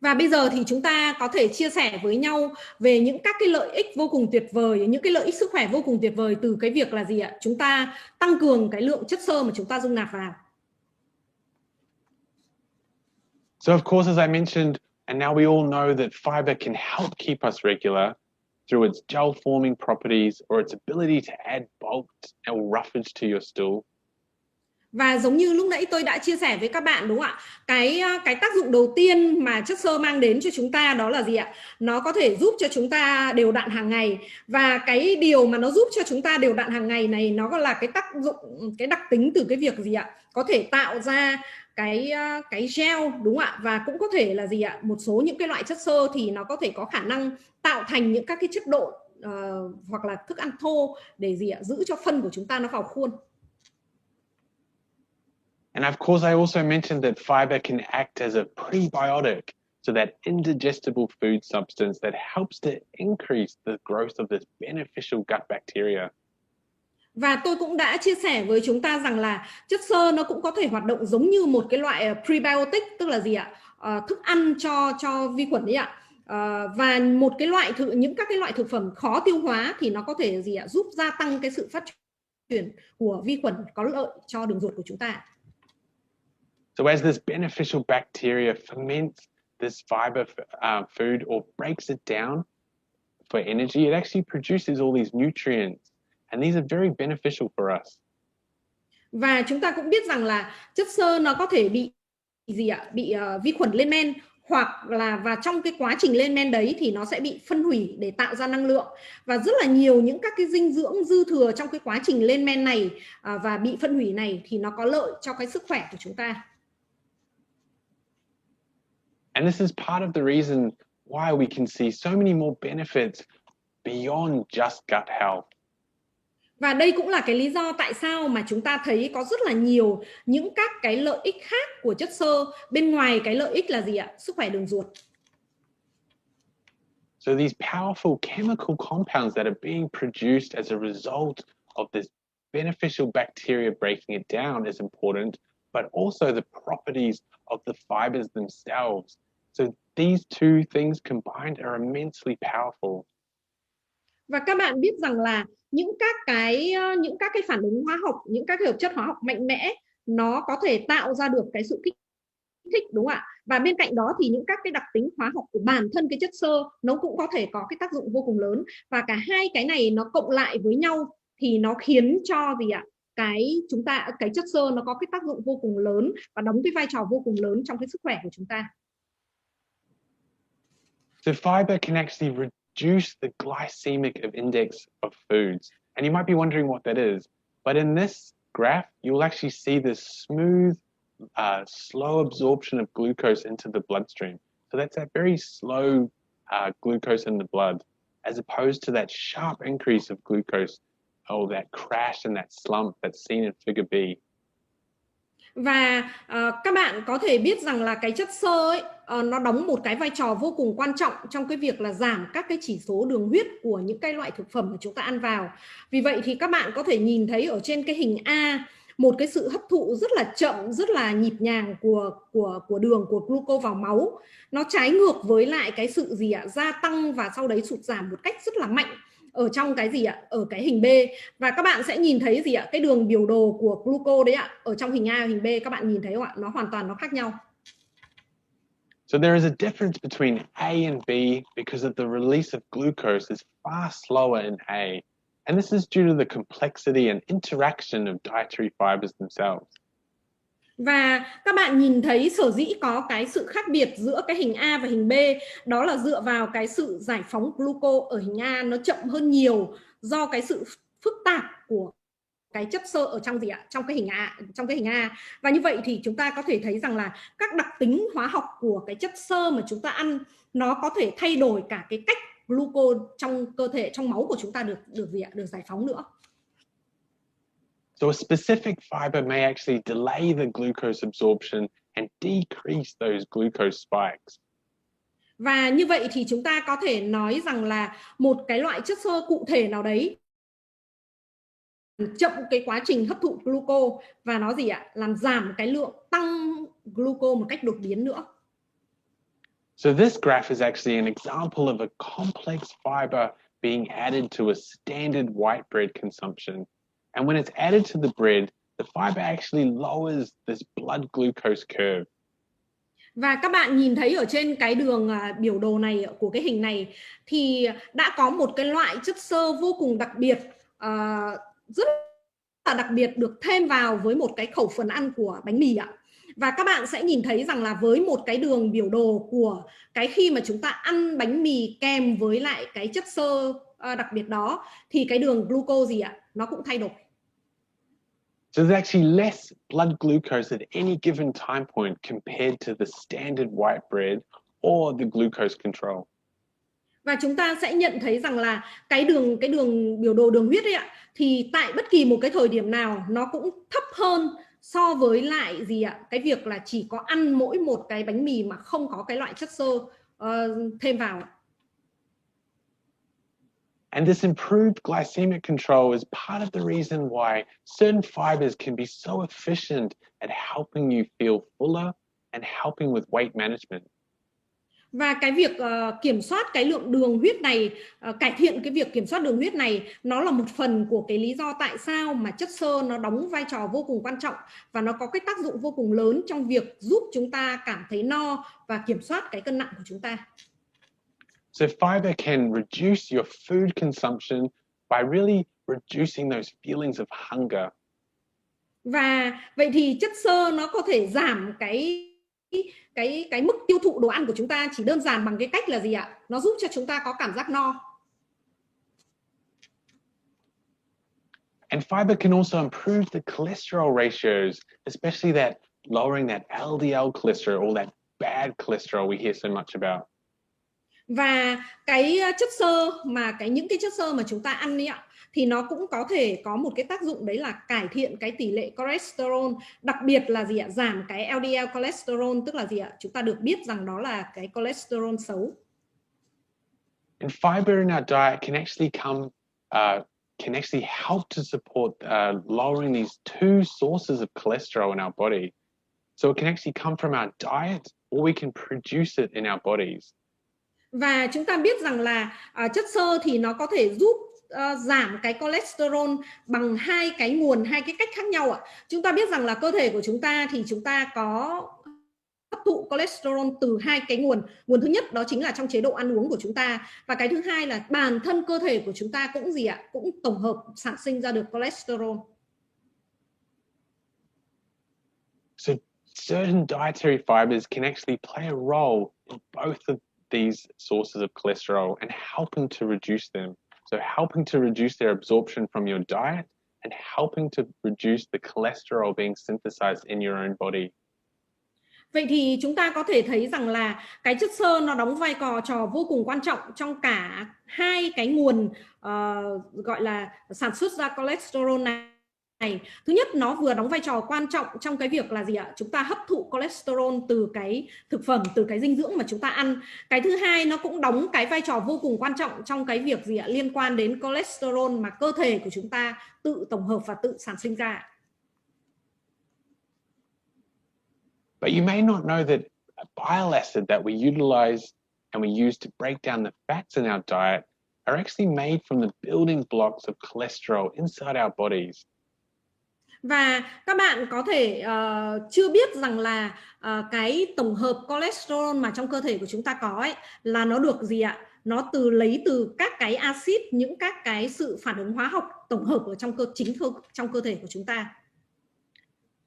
Và bây giờ thì chúng ta có thể chia sẻ với nhau về những các cái lợi ích vô cùng tuyệt vời, những cái lợi ích sức khỏe vô cùng tuyệt vời từ cái việc là gì ạ? Chúng ta tăng cường cái lượng chất xơ mà chúng ta dung nạp vào. So of course, as I mentioned, and now we all know that fiber can help keep us regular through its gel-forming properties or its ability to add bulk or roughage to your stool. Và giống như lúc nãy tôi đã chia sẻ với các bạn đúng không ạ? Cái tác dụng đầu tiên mà chất xơ mang đến cho chúng ta đó là gì ạ? Nó có thể giúp cho chúng ta đều đặn hàng ngày. Và cái điều mà nó giúp cho chúng ta đều đặn hàng ngày này nó là cái tác dụng, cái đặc tính từ cái việc gì ạ? Có thể tạo ra cái gel đúng không ạ? Và cũng có thể là gì ạ? Một số những cái loại chất xơ thì nó có thể có khả năng tạo thành những các cái chất độn hoặc là thức ăn thô để gì ạ? Giữ cho phân của chúng ta nó vào khuôn. And of course, I also mentioned that fiber can act as a prebiotic, so that indigestible food substance that helps to increase the growth of this beneficial gut bacteria. Và tôi cũng đã chia sẻ với chúng ta rằng là chất xơ nó cũng có thể hoạt động giống như một cái loại prebiotic, tức là gì ạ? Thức ăn cho vi khuẩn đấy ạ. Và những các cái loại thực phẩm khó tiêu hóa thì nó có thể gì ạ? Giúp gia tăng cái sự phát triển của vi khuẩn có lợi cho đường ruột của chúng ta. So as this beneficial bacteria ferments this fiber food or breaks it down for energy, it actually produces all these nutrients, and these are very beneficial for us. Và chúng ta cũng biết rằng là chất xơ nó có thể bị vi khuẩn lên men, hoặc là và trong cái quá trình lên men đấy thì nó sẽ bị phân hủy để tạo ra năng lượng. Và rất là nhiều những các cái dinh dưỡng dư thừa trong cái quá trình lên men này và bị phân hủy này thì nó có lợi cho cái sức khỏe của chúng ta. And this is part of the reason why we can see so many more benefits beyond just gut health. Và đây cũng là cái lý do tại sao mà chúng ta thấy có rất là nhiều những các cái lợi ích khác của chất xơ bên ngoài cái lợi ích là gì ạ? Sức khỏe đường ruột. So these powerful chemical compounds that are being produced as a result of this beneficial bacteria breaking it down is important, but also the properties of the fibers themselves. So these two things combined are immensely powerful. Và các bạn biết rằng là những các cái phản ứng hóa học, những các cái hợp chất hóa học mạnh mẽ nó có thể tạo ra được cái sự kích thích, đúng không ạ? Và bên cạnh đó thì những các cái đặc tính hóa học của bản thân cái chất xơ nó cũng có thể có cái tác dụng vô cùng lớn, và cả hai cái này nó cộng lại với nhau thì nó khiến cho gì ạ? Cái chất xơ nó có cái tác dụng vô cùng lớn và đóng cái vai trò vô cùng lớn trong cái sức khỏe của chúng ta. So fiber can actually reduce the glycemic index of foods. And you might be wondering what that is. But in this graph, you'll actually see this smooth, slow absorption of glucose into the bloodstream. So that's that very slow glucose in the blood, as opposed to that sharp increase of glucose, or that crash and that slump that's seen in figure B. Và các bạn có thể biết rằng là cái chất xơ ấy nó đóng một cái vai trò vô cùng quan trọng trong cái việc là giảm các cái chỉ số đường huyết của những cái loại thực phẩm mà chúng ta ăn vào. Vì vậy thì các bạn có thể nhìn thấy ở trên cái hình A một cái sự hấp thụ rất là chậm, rất là nhịp nhàng của đường, của glucose vào máu. Nó trái ngược với lại cái sự gì ạ? Gia tăng và sau đấy sụt giảm một cách rất là mạnh ở trong cái gì ạ? Ở cái hình B. Và các bạn sẽ nhìn thấy gì ạ? Cái đường biểu đồ của glucose đấy ạ, ở trong hình A và hình B các bạn nhìn thấy không ạ? Nó hoàn toàn nó khác nhau. So there is a difference between A and B because of the release of glucose is far slower in A. And this is due to the complexity and interaction of dietary fibers themselves. Và các bạn nhìn thấy sở dĩ có cái sự khác biệt giữa cái hình A và hình B, đó là dựa vào cái sự giải phóng glucose ở hình A nó chậm hơn nhiều do cái sự phức tạp của cái chất xơ ở trong gì ạ? Trong cái hình A. Và như vậy thì chúng ta có thể thấy rằng là các đặc tính hóa học của cái chất xơ mà chúng ta ăn nó có thể thay đổi cả cái cách glucose trong cơ thể, trong máu của chúng ta được giải phóng nữa. So a specific fiber may actually delay the glucose absorption and decrease those glucose spikes. Và như vậy thì chúng ta có thể nói rằng là một cái loại chất xơ cụ thể nào đấy chậm cái quá trình hấp thụ glucose và nó gì ạ? Làm giảm cái lượng tăng glucose một cách đột biến nữa. So this graph is actually an example of a complex fiber being added to a standard white bread consumption. And when it's added to the bread, the fiber actually lowers this blood glucose curve. Và các bạn nhìn thấy ở trên cái đường biểu đồ này của cái hình này thì đã có một cái loại chất xơ vô cùng đặc biệt, rất là đặc biệt được thêm vào với một cái khẩu phần ăn của bánh mì ạ. Và các bạn sẽ nhìn thấy rằng là với một cái đường biểu đồ của cái khi mà chúng ta ăn bánh mì kèm với lại cái chất xơ đặc biệt đó thì cái đường glucose gì ạ? Nó cũng thay đổi. So there's actually less blood glucose at any given time point compared to the standard white bread or the glucose control. Và chúng ta sẽ nhận thấy rằng là cái đường biểu đồ đường huyết ấy ạ, thì tại bất kỳ một cái thời điểm nào nó cũng thấp hơn so với lại gì ạ? Cái việc là chỉ có ăn mỗi một cái bánh mì mà không có cái loại chất xơ thêm vào. And this improved glycemic control is part of the reason why certain fibers can be so efficient at helping you feel fuller and helping with weight management. Và cái việc kiểm soát cái lượng đường huyết này, cải thiện cái việc kiểm soát đường huyết này, nó là một phần của cái lý do tại sao mà chất xơ nó đóng vai trò vô cùng quan trọng và nó có cái tác dụng vô cùng lớn trong việc giúp chúng ta cảm thấy no và kiểm soát cái cân nặng của chúng ta. So fiber can reduce your food consumption by really reducing those feelings of hunger. Và vậy thì chất xơ nó có thể giảm cái mức tiêu thụ đồ ăn của chúng ta chỉ đơn giản bằng cái cách là gì ạ? Nó giúp cho chúng ta có cảm giác no. And fiber can also improve the cholesterol ratios, especially that lowering that LDL cholesterol, all that bad cholesterol we hear so much about. Và cái chất xơ mà những cái chất xơ mà chúng ta ăn ấy ạ, thì nó cũng có thể có một cái tác dụng đấy là cải thiện cái tỷ lệ cholesterol, đặc biệt là gì ạ? Giảm cái LDL cholesterol, tức là gì ạ? Chúng ta được biết rằng đó là cái cholesterol xấu. And fiber in our diet can actually help to support lowering these two sources of cholesterol in our body. So it can actually come from our diet, or we can produce it in our bodies. Và chúng ta biết rằng là chất xơ thì nó có thể giúp giảm cái cholesterol bằng hai cái cách khác nhau ạ. Chúng ta biết rằng là cơ thể của chúng ta thì chúng ta có hấp thụ cholesterol từ hai cái nguồn. Nguồn thứ nhất đó chính là trong chế độ ăn uống của chúng ta, và cái thứ hai là bản thân cơ thể của chúng ta cũng gì ạ? Cũng tổng hợp sản sinh ra được cholesterol. So certain dietary fibers can actually play a role in both of these sources of cholesterol and helping to reduce them. So helping to reduce their absorption from your diet and helping to reduce the cholesterol being synthesized in your own body. Vậy thì chúng ta có thể thấy rằng là cái chất xơ nó đóng vai trò vô cùng quan trọng trong cả hai cái nguồn gọi là sản xuất ra cholesterol này. Thứ nhất, nó vừa đóng vai trò quan trọng trong cái việc là gì ạ? Chúng ta hấp thụ cholesterol từ cái thực phẩm, từ cái dinh dưỡng mà chúng ta ăn. Cái thứ hai, nó cũng đóng cái vai trò vô cùng quan trọng trong cái việc gì ạ? Liên quan đến cholesterol mà cơ thể của chúng ta tự tổng hợp và tự sản sinh ra. But you may not know that a bile acid that we utilize and we use to break down the fats in our diet are actually made from the building blocks of cholesterol inside our bodies. Và các bạn có thể chưa biết rằng là cái tổng hợp cholesterol mà trong cơ thể của chúng ta có ấy là nó được gì ạ? Nó lấy từ các cái axit, những các cái sự phản ứng hóa học tổng hợp ở trong cơ thể của chúng ta.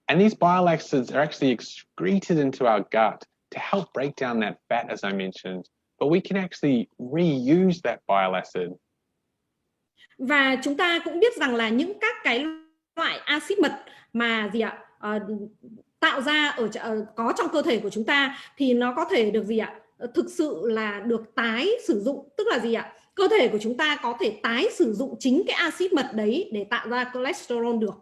And these bile acids are actually excreted into our gut to help break down that fat, as I mentioned. But we can actually reuse that bile acid. Và chúng ta cũng biết rằng là những các cái loại axit mật mà gì ạ? Tạo ra có trong cơ thể của chúng ta thì nó có thể được gì ạ? Thực sự là được tái sử dụng, tức là gì ạ? Cơ thể của chúng ta có thể tái sử dụng chính cái axit mật đấy để tạo ra cholesterol được.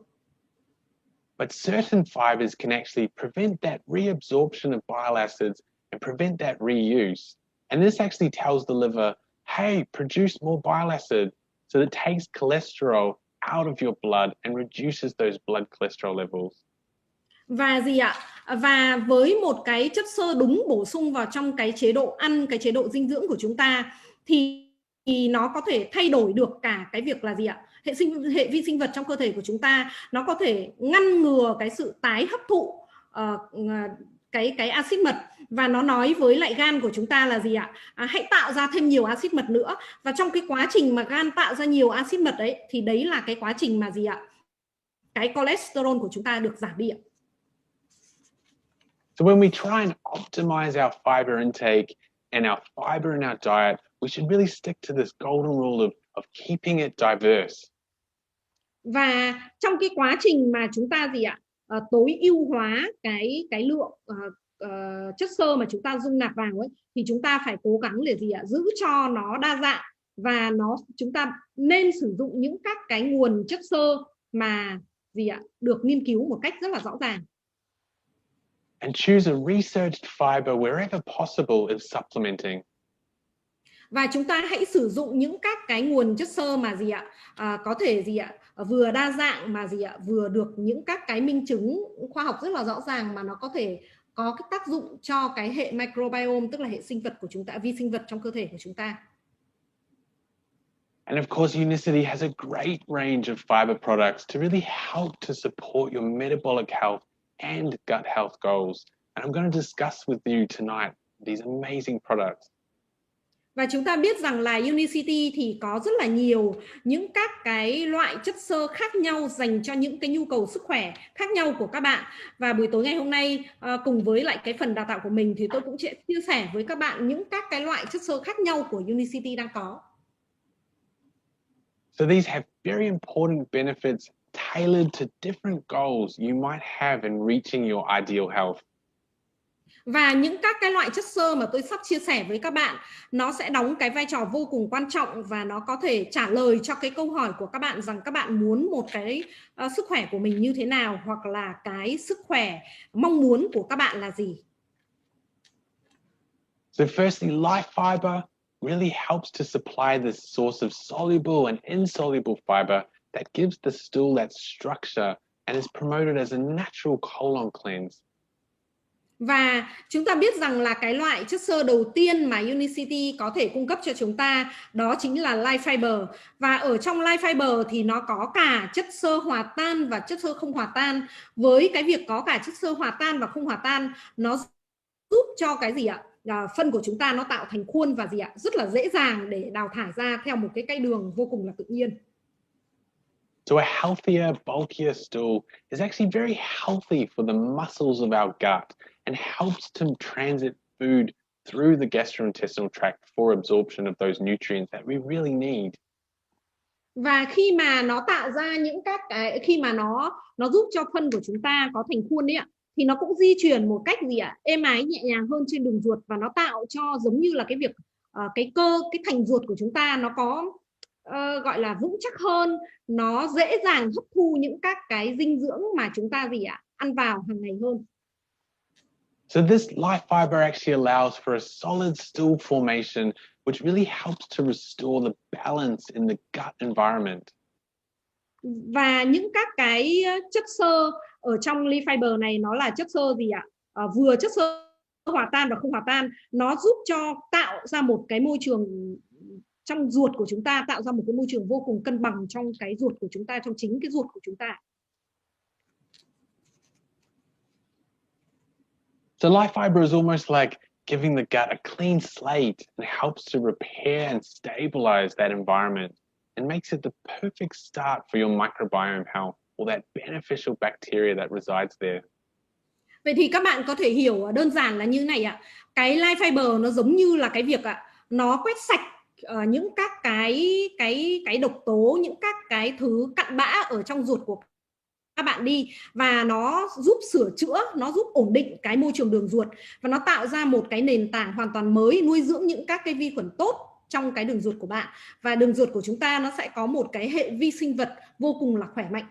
But certain fibers can actually prevent that reabsorption of bile acids and prevent that reuse. And this actually tells the liver, hey, produce more bile acid. So it takes cholesterol out of your blood and reduces those blood cholesterol levels. Và gì ạ? Và với một cái chất xơ đúng bổ sung vào trong cái chế độ ăn, cái chế độ dinh dưỡng của chúng ta thì nó có thể thay đổi được cả cái việc là gì ạ? Hệ vi sinh vật trong cơ thể của chúng ta, nó có thể ngăn ngừa cái sự tái hấp thụ cái axit mật, và nó nói với lại gan của chúng ta là gì ạ? Hãy tạo ra thêm nhiều axit mật nữa. Và trong cái quá trình mà gan tạo ra nhiều axit mật đấy thì đấy là cái quá trình mà gì ạ? Cái cholesterol của chúng ta được giảm đi ạ. So when we try and optimize our fiber intake and our fiber in our diet, we should really stick to this golden rule of keeping it diverse. Và trong cái quá trình mà chúng ta gì ạ? Tối ưu hóa cái lượng chất xơ mà chúng ta dung nạp vào ấy, thì chúng ta phải cố gắng để gì ạ? Giữ cho nó đa dạng, và chúng ta nên sử dụng những các cái nguồn chất xơ mà gì ạ? Được nghiên cứu một cách rất là rõ ràng. And choose a researched fiber wherever possible if supplementing. Và chúng ta hãy sử dụng những các cái nguồn chất xơ mà gì ạ? Có thể gì ạ? Vừa đa dạng mà gì ạ? Vừa được những các cái minh chứng khoa học rất là rõ ràng mà nó có thể có cái tác dụng cho cái hệ microbiome, tức là hệ sinh vật của chúng ta, vi sinh vật trong cơ thể của chúng ta. And of course, Unicity has a great range of fiber products to really help to support your metabolic health and gut health goals. And I'm going to discuss with you tonight these amazing products. Và chúng ta biết rằng là Unicity thì có rất là nhiều những các cái loại chất xơ khác nhau dành cho những cái nhu cầu sức khỏe khác nhau của các bạn. Và buổi tối ngày hôm nay cùng với lại cái phần đào tạo của mình thì tôi cũng sẽ chia sẻ với các bạn những các cái loại chất xơ khác nhau của Unicity đang có. So these have very important benefits tailored to different goals you might have in reaching your ideal health. Và những các cái loại chất xơ mà tôi sắp chia sẻ với các bạn, nó sẽ đóng cái vai trò vô cùng quan trọng và nó có thể trả lời cho cái câu hỏi của các bạn rằng các bạn muốn một cái sức khỏe của mình như thế nào, hoặc là cái sức khỏe mong muốn của các bạn là gì. So firstly, life fiber really helps to supply the source of soluble and insoluble fiber that gives the stool that structure and is promoted as a natural colon cleanse. Và chúng ta biết rằng là cái loại chất xơ đầu tiên mà Unicity có thể cung cấp cho chúng ta đó chính là life fiber. Và ở trong life fiber thì nó có cả chất xơ hòa tan và chất xơ không hòa tan. Với cái việc có cả chất xơ hòa tan và không hòa tan, nó giúp cho cái gì ạ? Phân của chúng ta nó tạo thành khuôn và gì ạ? Rất là dễ dàng để đào thải ra theo một cái đường vô cùng là tự nhiên. So a healthier, bulkier stool is actually very healthy for the muscles of our gut and helps to transit food through the gastrointestinal tract for absorption of those nutrients that we really need. Và khi mà nó tạo ra những các cái, khi mà nó giúp cho phân của chúng ta có thành khuôn ấy ạ, thì nó cũng di chuyển một cách gì ạ, êm ái nhẹ nhàng hơn trên đường ruột, và nó tạo cho giống như là cái việc cái cơ, cái thành ruột của chúng ta nó có gọi là vững chắc hơn, nó dễ dàng hấp thu những các cái dinh dưỡng mà chúng ta gì ạ, ăn vào hàng ngày hơn. So this life fiber actually allows for a solid stool formation, which really helps to restore the balance in the gut environment. Và những các cái chất xơ ở trong leaf fiber này nó là chất xơ gì ạ? Vừa chất xơ hòa tan và không hòa tan, nó giúp cho tạo ra một cái môi trường trong ruột của chúng ta, tạo ra một cái môi trường vô cùng cân bằng trong cái ruột của chúng ta, trong chính cái ruột của chúng ta. So life fiber is almost like giving the gut a clean slate and helps to repair and stabilize that environment and makes it the perfect start for your microbiome health or that beneficial bacteria that resides there. Vậy thì các bạn có thể hiểu đơn giản là như này ạ. Cái life fiber nó giống như là cái việc ạ, nó quét sạch những các cái độc tố, những các cái thứ cặn bã ở trong ruột của các bạn đi, và nó giúp sửa chữa, nó giúp ổn định cái môi trường đường ruột, và nó tạo ra một cái nền tảng hoàn toàn mới nuôi dưỡng những các cái vi khuẩn tốt trong cái đường ruột của bạn, và đường ruột của chúng ta nó sẽ có một cái hệ vi sinh vật vô cùng là khỏe mạnh.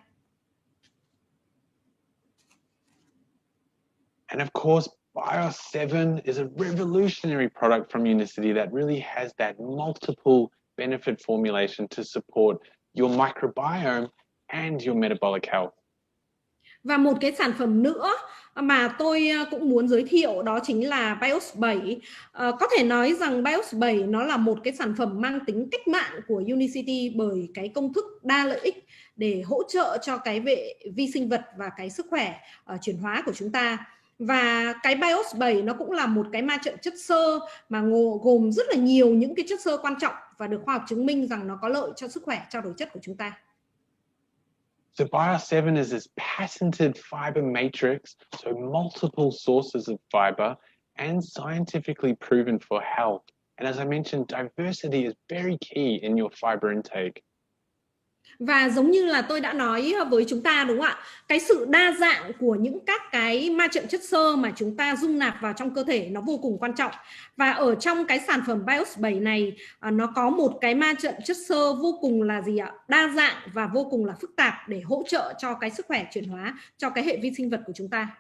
And of course, BIOS 7 is a revolutionary product from Unicity that really has that multiple benefit formulation to support your microbiome and your metabolic health. Và một cái sản phẩm nữa mà tôi cũng muốn giới thiệu đó chính là BIOS 7. Có thể nói rằng BIOS 7 nó là một cái sản phẩm mang tính cách mạng của Unicity bởi cái công thức đa lợi ích để hỗ trợ cho cái vệ vi sinh vật và cái sức khỏe chuyển hóa của chúng ta. Và cái BIOS 7 nó cũng là một cái ma trận chất xơ mà gồm rất là nhiều những cái chất xơ quan trọng và được khoa học chứng minh rằng nó có lợi cho sức khỏe trao đổi chất của chúng ta. So BIOS 7 is this patented fiber matrix, so multiple sources of fiber and scientifically proven for health. And as I mentioned, diversity is very key in your fiber intake. Và giống như là tôi đã nói với chúng ta đúng không ạ? Cái sự đa dạng của những các cái ma trận chất xơ mà chúng ta dung nạp vào trong cơ thể nó vô cùng quan trọng. Và ở trong cái sản phẩm BIOS 7 này nó có một cái ma trận chất xơ vô cùng là gì ạ? Đa dạng và vô cùng là phức tạp để hỗ trợ cho cái sức khỏe chuyển hóa, cho cái hệ vi sinh vật của chúng ta.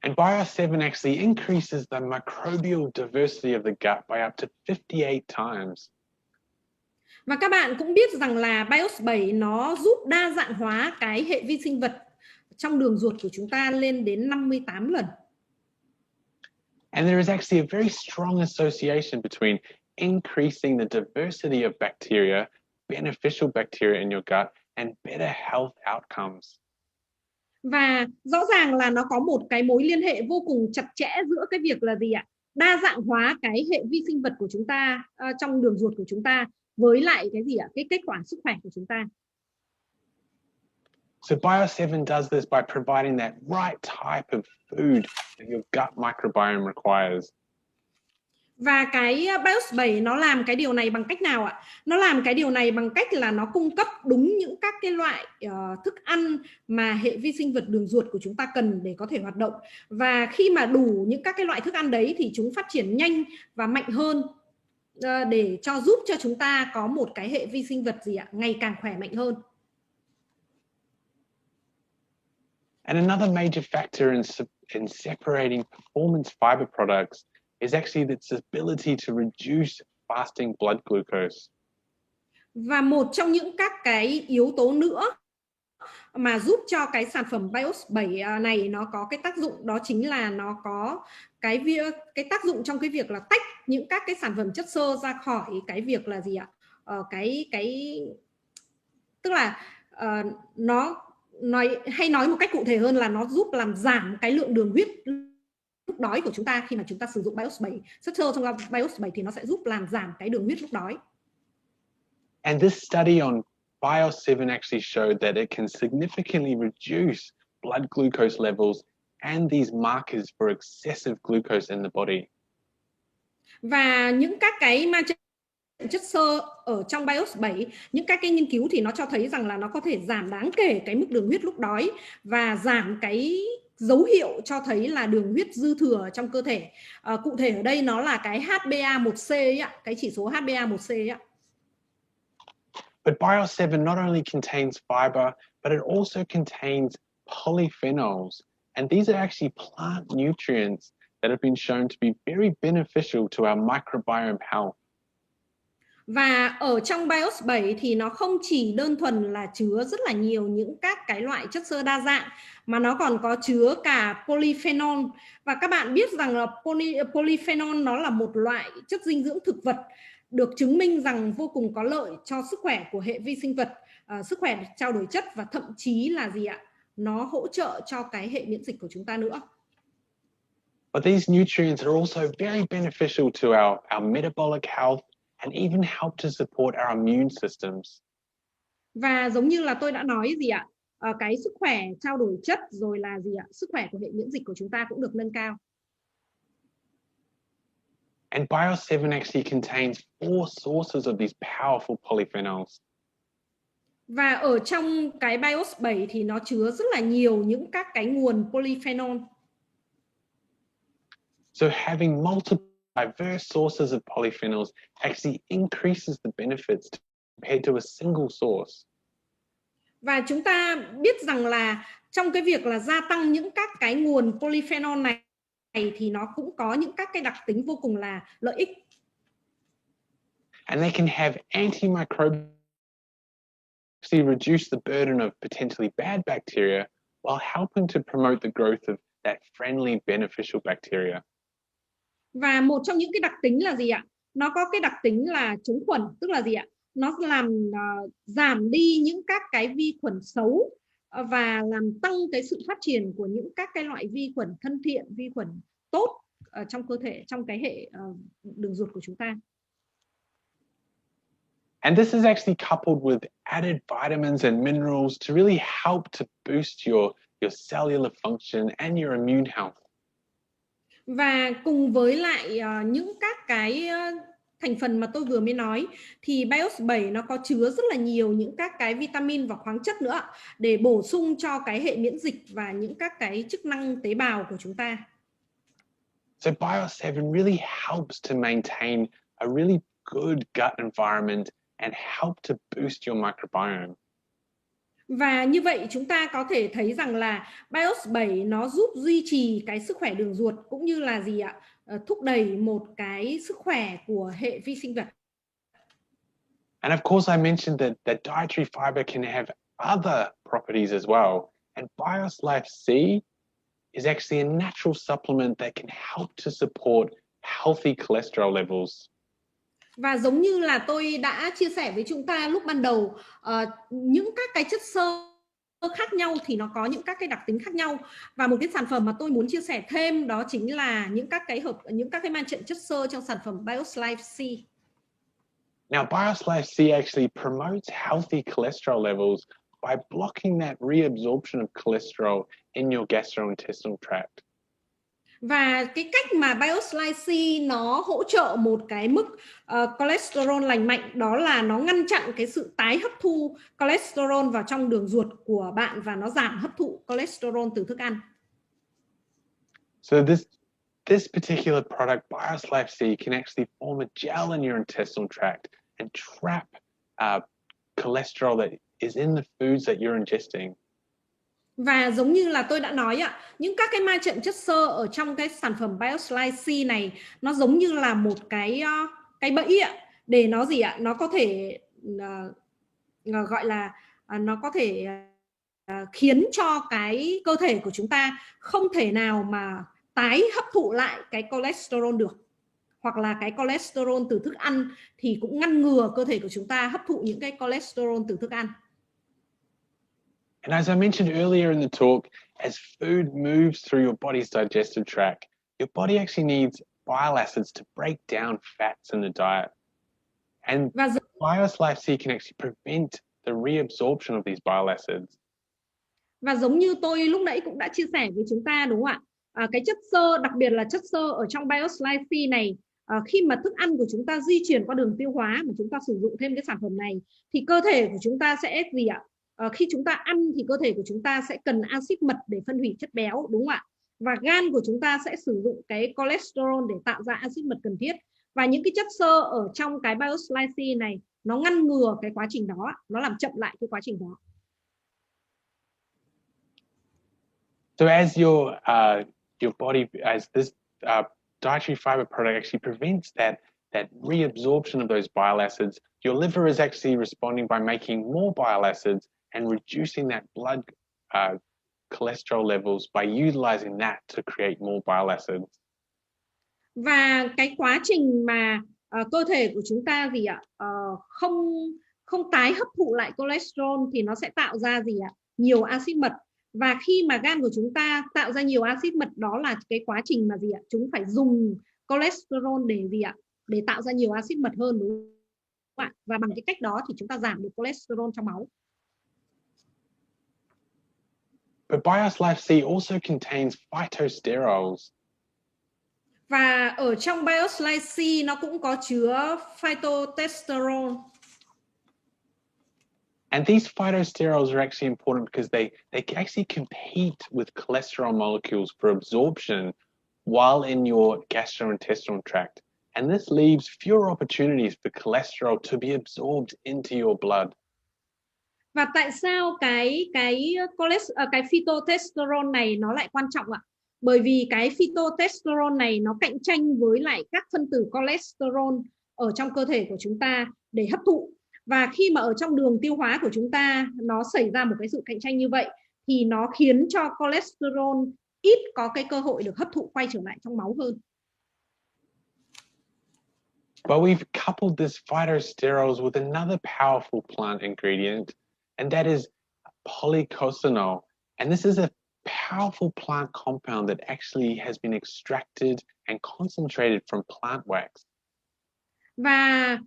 And BIOS 7 actually increases the microbial diversity of the gut by up to 58 times. Và các bạn cũng biết rằng là BIOS 7 nó giúp đa dạng hóa cái hệ vi sinh vật trong đường ruột của chúng ta lên đến 58 lần. And there is actually a very strong association between increasing the diversity of bacteria, beneficial bacteria in your gut, and better health outcomes. Và rõ ràng là nó có một cái mối liên hệ vô cùng chặt chẽ giữa cái việc là gì ạ? Đa dạng hóa cái hệ vi sinh vật của chúng ta trong đường ruột của chúng ta với lại cái gì ạ? Cái kết quả sức khỏe của chúng ta. So BIOS 7 does this by providing that right type of food that your gut microbiome requires. Và cái BIOS 7 nó làm cái điều này bằng cách nào ạ? Nó làm cái điều này bằng cách là nó cung cấp đúng những các cái loại thức ăn mà hệ vi sinh vật đường ruột của chúng ta cần để có thể hoạt động. Và khi mà đủ những các cái loại thức ăn đấy thì chúng phát triển nhanh và mạnh hơn để giúp cho chúng ta có một cái hệ vi sinh vật gì ạ? Ngày càng khỏe mạnh hơn. And another major factor in separating performance fiber products is actually its ability to reduce fasting blood glucose. Và một trong những các cái yếu tố nữa mà giúp cho cái sản phẩm BIOS 7 này nó có cái tác dụng, đó chính là nó có cái tác dụng trong cái việc là tách những các cái sản phẩm chất xơ ra khỏi cái việc là gì ạ? Tức là nó nói một cách cụ thể hơn là nó giúp làm giảm cái lượng đường huyết lúc đói của chúng ta. Khi mà chúng ta sử dụng BIOS 7, chất xơ trong BIOS 7 thì nó sẽ giúp làm giảm cái đường huyết lúc đói. And this study on BIOS 7 actually showed that it can significantly reduce blood glucose levels and these markers for excessive glucose in the body. Và những các cái ma chất xơ ở trong BIOS 7, những các cái nghiên cứu thì nó cho thấy rằng là nó có thể giảm đáng kể cái mức đường huyết lúc đói và giảm cái dấu hiệu cho thấy là đường huyết dư thừa trong cơ thể. Cụ thể ở đây nó là cái HbA1c ấy ạ, cái chỉ số HbA1c ấy ạ. But BIOS 7 not only contains fiber, but it also contains polyphenols. And these are actually plant nutrients that have been shown to be very beneficial to our microbiome health. Và ở trong BIOS 7 thì nó không chỉ đơn thuần là chứa rất là nhiều những các cái loại chất xơ đa dạng, mà nó còn có chứa cả polyphenol. Và các bạn biết rằng là polyphenol nó là một loại chất dinh dưỡng thực vật được chứng minh rằng vô cùng có lợi cho sức khỏe của hệ vi sinh vật, sức khỏe trao đổi chất, và thậm chí là gì ạ? Nó hỗ trợ cho cái hệ miễn dịch của chúng ta nữa. But these nutrients are also very beneficial to our metabolic health and even help to support our immune systems. Và giống như là tôi đã nói gì ạ? Cái sức khỏe trao đổi chất rồi là gì ạ? Sức khỏe của hệ miễn dịch của chúng ta cũng được nâng cao. And BIOS 7 actually contains 4 sources of these powerful polyphenols. Và ở trong cái BIOS 7 thì nó chứa rất là nhiều những các cái nguồn polyphenol. So having multiple diverse sources of polyphenols actually increases the benefits compared to a single source. Và chúng ta biết rằng là trong cái việc là gia tăng những các cái nguồn polyphenol này thì nó cũng có những các cái đặc tính vô cùng là lợi ích. And they can have antimicrobial, reduce the burden of potentially bad bacteria while helping to promote the growth of that friendly beneficial bacteria. Và một trong những cái đặc tính là gì ạ? Nó có cái đặc tính là chống khuẩn, tức là gì ạ? Nó làm giảm đi những các cái vi khuẩn xấu và làm tăng cái sự phát triển của những các cái loại vi khuẩn thân thiện, vi khuẩn tốt ở trong cơ thể, trong cái hệ đường ruột của chúng ta. And this is actually coupled with added vitamins and minerals to really help to boost your cellular function and your immune health. Và cùng với lại những các cái thành phần mà tôi vừa mới nói thì BIOS 7 nó có chứa rất là nhiều những các cái vitamin và khoáng chất nữa để bổ sung cho cái hệ miễn dịch và những các cái chức năng tế bào của chúng ta. So BIOS 7 really helps to maintain a really good gut environment and help to boost your microbiome. Và như vậy chúng ta có thể thấy rằng là BIOS 7 nó giúp duy trì cái sức khỏe đường ruột cũng như là gì ạ? Thúc đẩy một cái sức khỏe của hệ vi sinh vật. And of course I mentioned that dietary fiber can have other properties as well. And BIOS Life C is actually a natural supplement that can help to support healthy cholesterol levels. Và giống như là tôi đã chia sẻ với chúng ta lúc ban đầu, những các cái chất xơ khác nhau thì nó có những các cái đặc tính khác nhau, và một cái sản phẩm mà tôi muốn chia sẻ thêm đó chính là những các cái man trận chất xơ trong sản phẩm BIOS Life C. Now, BIOS Life C actually promotes healthy cholesterol levels by blocking that reabsorption of cholesterol in your gastrointestinal tract. Và cái cách mà BioSlice nó hỗ trợ một cái mức cholesterol lành mạnh, đó là nó ngăn chặn cái sự tái hấp thu cholesterol vào trong đường ruột của bạn và nó giảm hấp thụ cholesterol từ thức ăn. So this particular product, BioSlife C, can actually form a gel in your intestinal tract and trap cholesterol that is in the foods that you're ingesting. Và giống như là tôi đã nói ạ, những các cái ma trận chất xơ ở trong cái sản phẩm BioSlice C này nó giống như là một cái bẫy ạ, để nó gì ạ, nó có thể gọi là nó có thể khiến cho cái cơ thể của chúng ta không thể nào mà tái hấp thụ lại cái cholesterol được, hoặc là cái cholesterol từ thức ăn thì cũng ngăn ngừa cơ thể của chúng ta hấp thụ những cái cholesterol từ thức ăn. And as I mentioned earlier in the talk, as food moves through your body's digestive tract, your body actually needs bile acids to break down fats in the diet. And BioSlife C can actually prevent the reabsorption of these bile acids. Và giống như tôi lúc nãy cũng đã chia sẻ với chúng ta, đúng không ạ? Cái chất xơ, đặc biệt là chất xơ ở trong BioSlife C này, khi mà thức ăn của chúng ta di chuyển qua đường tiêu hóa mà chúng ta sử dụng thêm cái sản phẩm này thì cơ thể của chúng ta sẽ gì ạ? Khi chúng ta ăn thì cơ thể của chúng ta sẽ cần axit mật để phân hủy chất béo, đúng không ạ? Và gan của chúng ta sẽ sử dụng cái cholesterol để tạo ra axit mật cần thiết. Và những cái chất xơ ở trong cái BioSlice C này nó ngăn ngừa cái quá trình đó, nó làm chậm lại cái quá trình đó. So as your body, as this dietary fiber product actually prevents that reabsorption of those bile acids, your liver is actually responding by making more bile acids and reducing that blood cholesterol levels by utilizing that to create more bile acids. Và cái quá trình mà cơ thể của chúng ta gì ạ, không tái hấp thụ lại cholesterol thì nó sẽ tạo ra gì ạ, nhiều axit mật. Và khi mà gan của chúng ta tạo ra nhiều axit mật, đó là cái quá trình mà gì ạ, chúng phải dùng cholesterol để gì ạ, để tạo ra nhiều axit mật hơn, đúng không ạ? Và bằng cái cách đó thì chúng ta giảm được cholesterol trong máu. But BioSlife C also contains phytosterols. Và ở trong BioSlice C nó cũng có chứa phytosterol. And these phytosterols are actually important because they actually compete with cholesterol molecules for absorption while in your gastrointestinal tract. And this leaves fewer opportunities for cholesterol to be absorbed into your blood. Và tại sao cái phytosterol này nó lại quan trọng ạ? Bởi vì cái phytosterol này nó cạnh tranh với lại các phân tử cholesterol ở trong cơ thể của chúng ta để hấp thụ. Và khi mà ở trong đường tiêu hóa của chúng ta nó xảy ra một cái sự cạnh tranh như vậy thì nó khiến cho cholesterol ít có cái cơ hội được hấp thụ quay trở lại trong máu hơn. But we've coupled this phytosterols with another powerful plant ingredient, and that is polycosanol. And this is a powerful plant compound that actually has been extracted and concentrated from plant wax. Và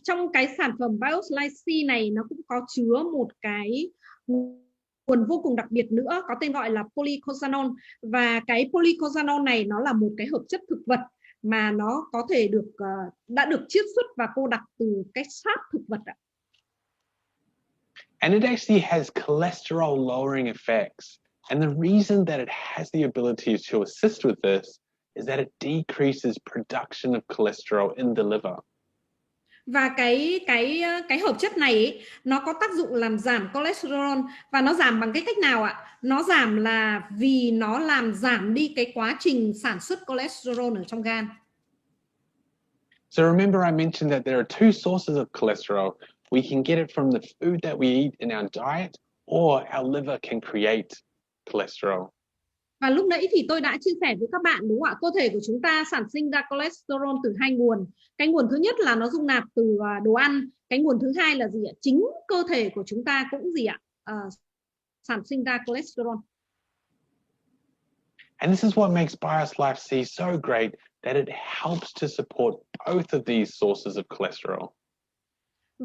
trong cái sản phẩm BioSlice C này nó cũng có chứa một cái nguồn vô cùng đặc biệt nữa có tên gọi là polycosanol. Và cái polycosanol này nó là một cái hợp chất thực vật mà nó có thể được đã được chiết xuất và cô đặc từ cái sáp thực vật ạ. And it actually has cholesterol lowering effects. And the reason that it has the ability to assist with this is that it decreases production of cholesterol in the liver. Và cái hợp chất này ấy, nó có tác dụng làm giảm cholesterol. Và nó giảm bằng cái cách nào ạ? Nó giảm là vì nó làm giảm đi cái quá trình sản xuất cholesterol ở trong gan. So remember I mentioned that there are two sources of cholesterol. We can get it from the food that we eat in our diet, or our liver can create cholesterol. Và lúc nãy thì tôi đã chia sẻ với các bạn, đúng không ạ? Cơ thể của chúng ta sản sinh ra cholesterol từ hai nguồn. Cái nguồn thứ nhất là nó dung nạp từ đồ ăn. Cái nguồn thứ hai là gì ạ? Chính cơ thể của chúng ta cũng gì ạ? Sản sinh ra cholesterol. And this is what makes BioSlife C so great, that it helps to support both of these sources of cholesterol.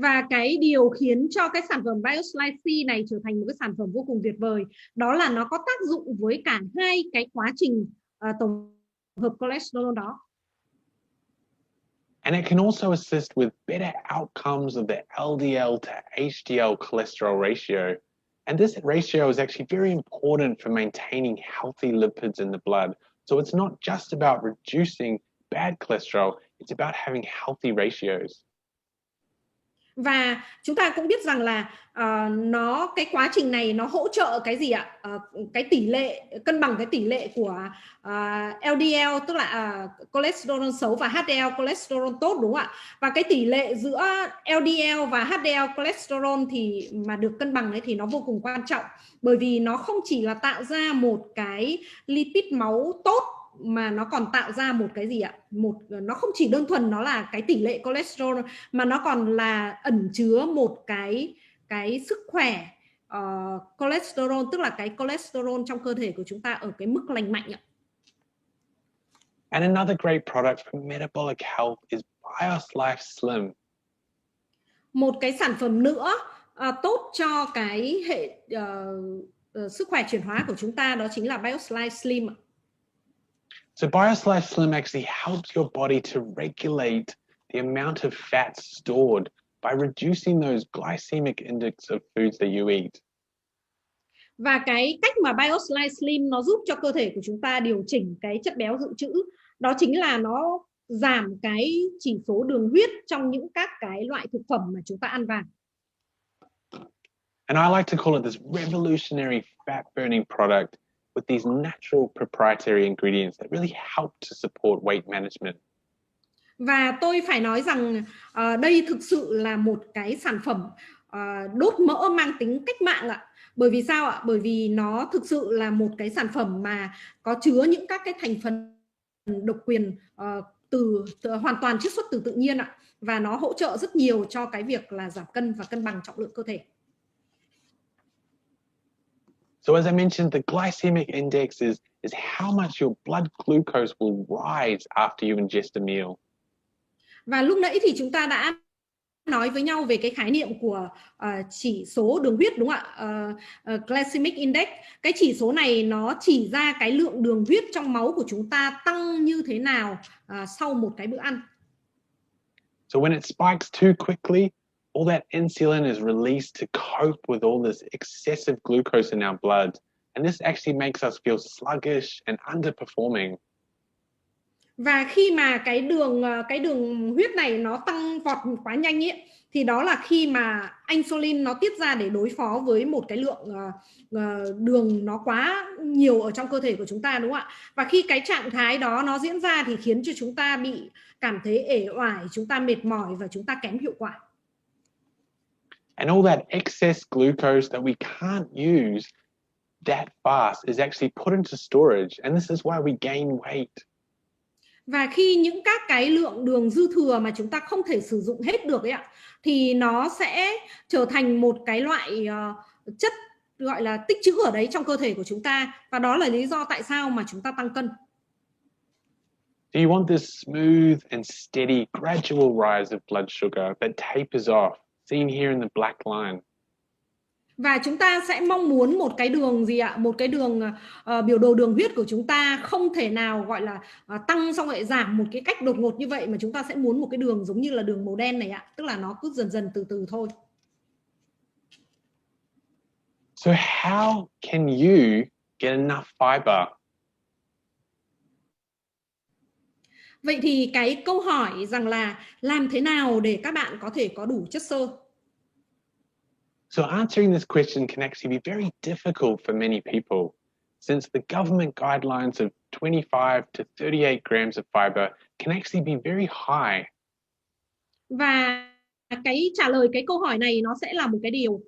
Và cái điều khiến cho cái sản phẩm BioSlice C này trở thành một cái sản phẩm vô cùng tuyệt vời, đó là nó có tác dụng với cả hai cái quá trình tổng hợp cholesterol đó. And it can also assist with better outcomes of the LDL to HDL cholesterol ratio. And this ratio is actually very important for maintaining healthy lipids in the blood. So it's not just about reducing bad cholesterol, it's about having healthy ratios. Và chúng ta cũng biết rằng là cái quá trình này nó hỗ trợ cái gì ạ? Cái tỷ lệ, cân bằng cái tỷ lệ của LDL, tức là cholesterol xấu, và HDL cholesterol tốt, đúng không ạ? Và cái tỷ lệ giữa LDL và HDL cholesterol thì mà được cân bằng ấy thì nó vô cùng quan trọng, bởi vì nó không chỉ là tạo ra một cái lipid máu tốt, mà nó còn tạo ra một cái gì ạ? Nó không chỉ đơn thuần nó là cái tỷ lệ cholesterol, mà nó còn là ẩn chứa một cái sức khỏe cholesterol, tức là cái cholesterol trong cơ thể của chúng ta ở cái mức lành mạnh ạ. And another great product for metabolic health is BioSlife Slim. Một cái sản phẩm nữa tốt cho cái hệ sức khỏe chuyển hóa của chúng ta, đó chính là BioSlife Slim. So BioSlife Slim actually helps your body to regulate the amount of fat stored by reducing those glycemic index of foods that you eat. Và cái cách mà BioSlife Slim nó giúp cho cơ thể của chúng ta điều chỉnh cái chất béo dự trữ, đó chính là nó giảm cái chỉ số đường huyết trong những các cái loại thực phẩm mà chúng ta ăn vào. And I like to call it this revolutionary fat burning product with these natural proprietary ingredients that really help to support weight management. Và tôi phải nói rằng đây thực sự là một cái sản phẩm đốt mỡ mang tính cách mạng ạ. Bởi vì sao ạ? Bởi vì nó thực sự là một cái sản phẩm mà có chứa những các cái thành phần độc quyền hoàn toàn chiết xuất từ tự nhiên ạ. Và nó hỗ trợ rất nhiều cho cái việc là giảm cân và cân bằng trọng lượng cơ thể. So as I mentioned, the glycemic index is how much your blood glucose will rise after you ingest a meal. Và lúc nãy thì chúng ta đã nói với nhau về cái khái niệm của chỉ số đường huyết, đúng không ạ? Glycemic index. Cái chỉ số này nó chỉ ra cái lượng đường huyết trong máu của chúng ta tăng như thế nào sau một cái bữa ăn. So when it spikes too quickly, all that insulin is released to cope with all this excessive glucose in our blood. And this actually makes us feel sluggish and underperforming. Và khi mà cái đường huyết này nó tăng vọt quá nhanh ấy, thì đó là khi mà insulin nó tiết ra để đối phó với một cái lượng đường nó quá nhiều ở trong cơ thể của chúng ta, đúng không ạ? Và khi cái trạng thái đó nó diễn ra thì khiến cho chúng ta bị cảm thấy uể oải, chúng ta mệt mỏi và chúng ta kém hiệu quả. And all that excess glucose that we can't use that fast is actually put into storage, and this is why we gain weight. Và khi những các cái lượng đường dư thừa mà chúng ta không thể sử dụng hết được ấy ạ, thì nó sẽ trở thành một cái loại chất gọi là tích trữ ở đấy trong cơ thể của chúng ta, và đó là lý do tại sao mà chúng ta tăng cân. Do you want this smooth and steady gradual rise of blood sugar that tapers off, seen here in the black line? Và chúng ta sẽ mong muốn một cái đường gì ạ? Một cái đường biểu đồ đường huyết của chúng ta không thể nào gọi là tăng xong lại giảm một cái cách đột ngột như vậy, mà chúng ta sẽ muốn một cái đường giống như là đường màu đen này ạ, tức là nó cứ dần dần từ từ thôi. So how can you get enough fiber? Vậy thì cái câu hỏi rằng là làm thế nào để các bạn có thể có đủ chất xơ? So answering this question can actually be very difficult for many people, since the government guidelines of 25 to 38 grams of fiber can actually be very high. Và cái trả lời cái câu hỏi này nó sẽ là một cái điều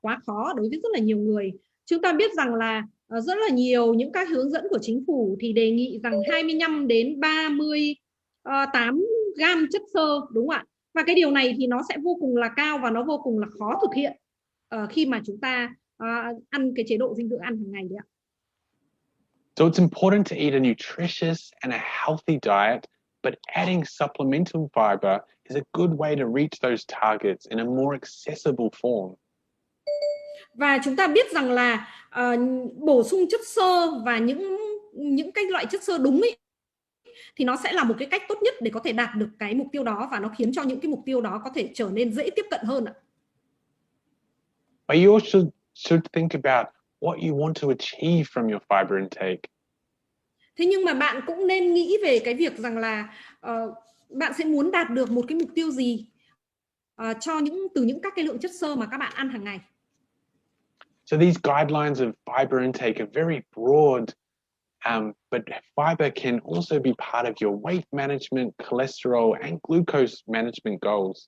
quá khó đối với rất là nhiều người. Chúng ta biết rằng là rất là nhiều những các hướng dẫn của chính phủ thì đề nghị rằng 25 đến 38 gam chất xơ, đúng không ạ? Và cái điều này thì nó sẽ vô cùng là cao và nó vô cùng là khó thực hiện khi mà chúng ta ăn cái chế độ dinh dưỡng ăn hàng ngày đấy ạ. So it's important to eat a nutritious and a healthy diet, but adding supplemental fiber is a good way to reach those targets in a more accessible form. Và chúng ta biết rằng là bổ sung chất xơ và những những cái loại chất xơ đúng ấy, thì nó sẽ là một cái cách tốt nhất để có thể đạt được cái mục tiêu đó, và nó khiến cho những cái mục tiêu đó có thể trở nên dễ tiếp cận hơn ạ. But you also should think about what you want to achieve from your fiber intake. Thế nhưng mà bạn cũng nên nghĩ về cái việc rằng là bạn sẽ muốn đạt được một cái mục tiêu gì từ những các cái lượng chất xơ mà các bạn ăn hàng ngày. So these guidelines of fiber intake are very broad, but fiber can also be part of your weight management, cholesterol, and glucose management goals.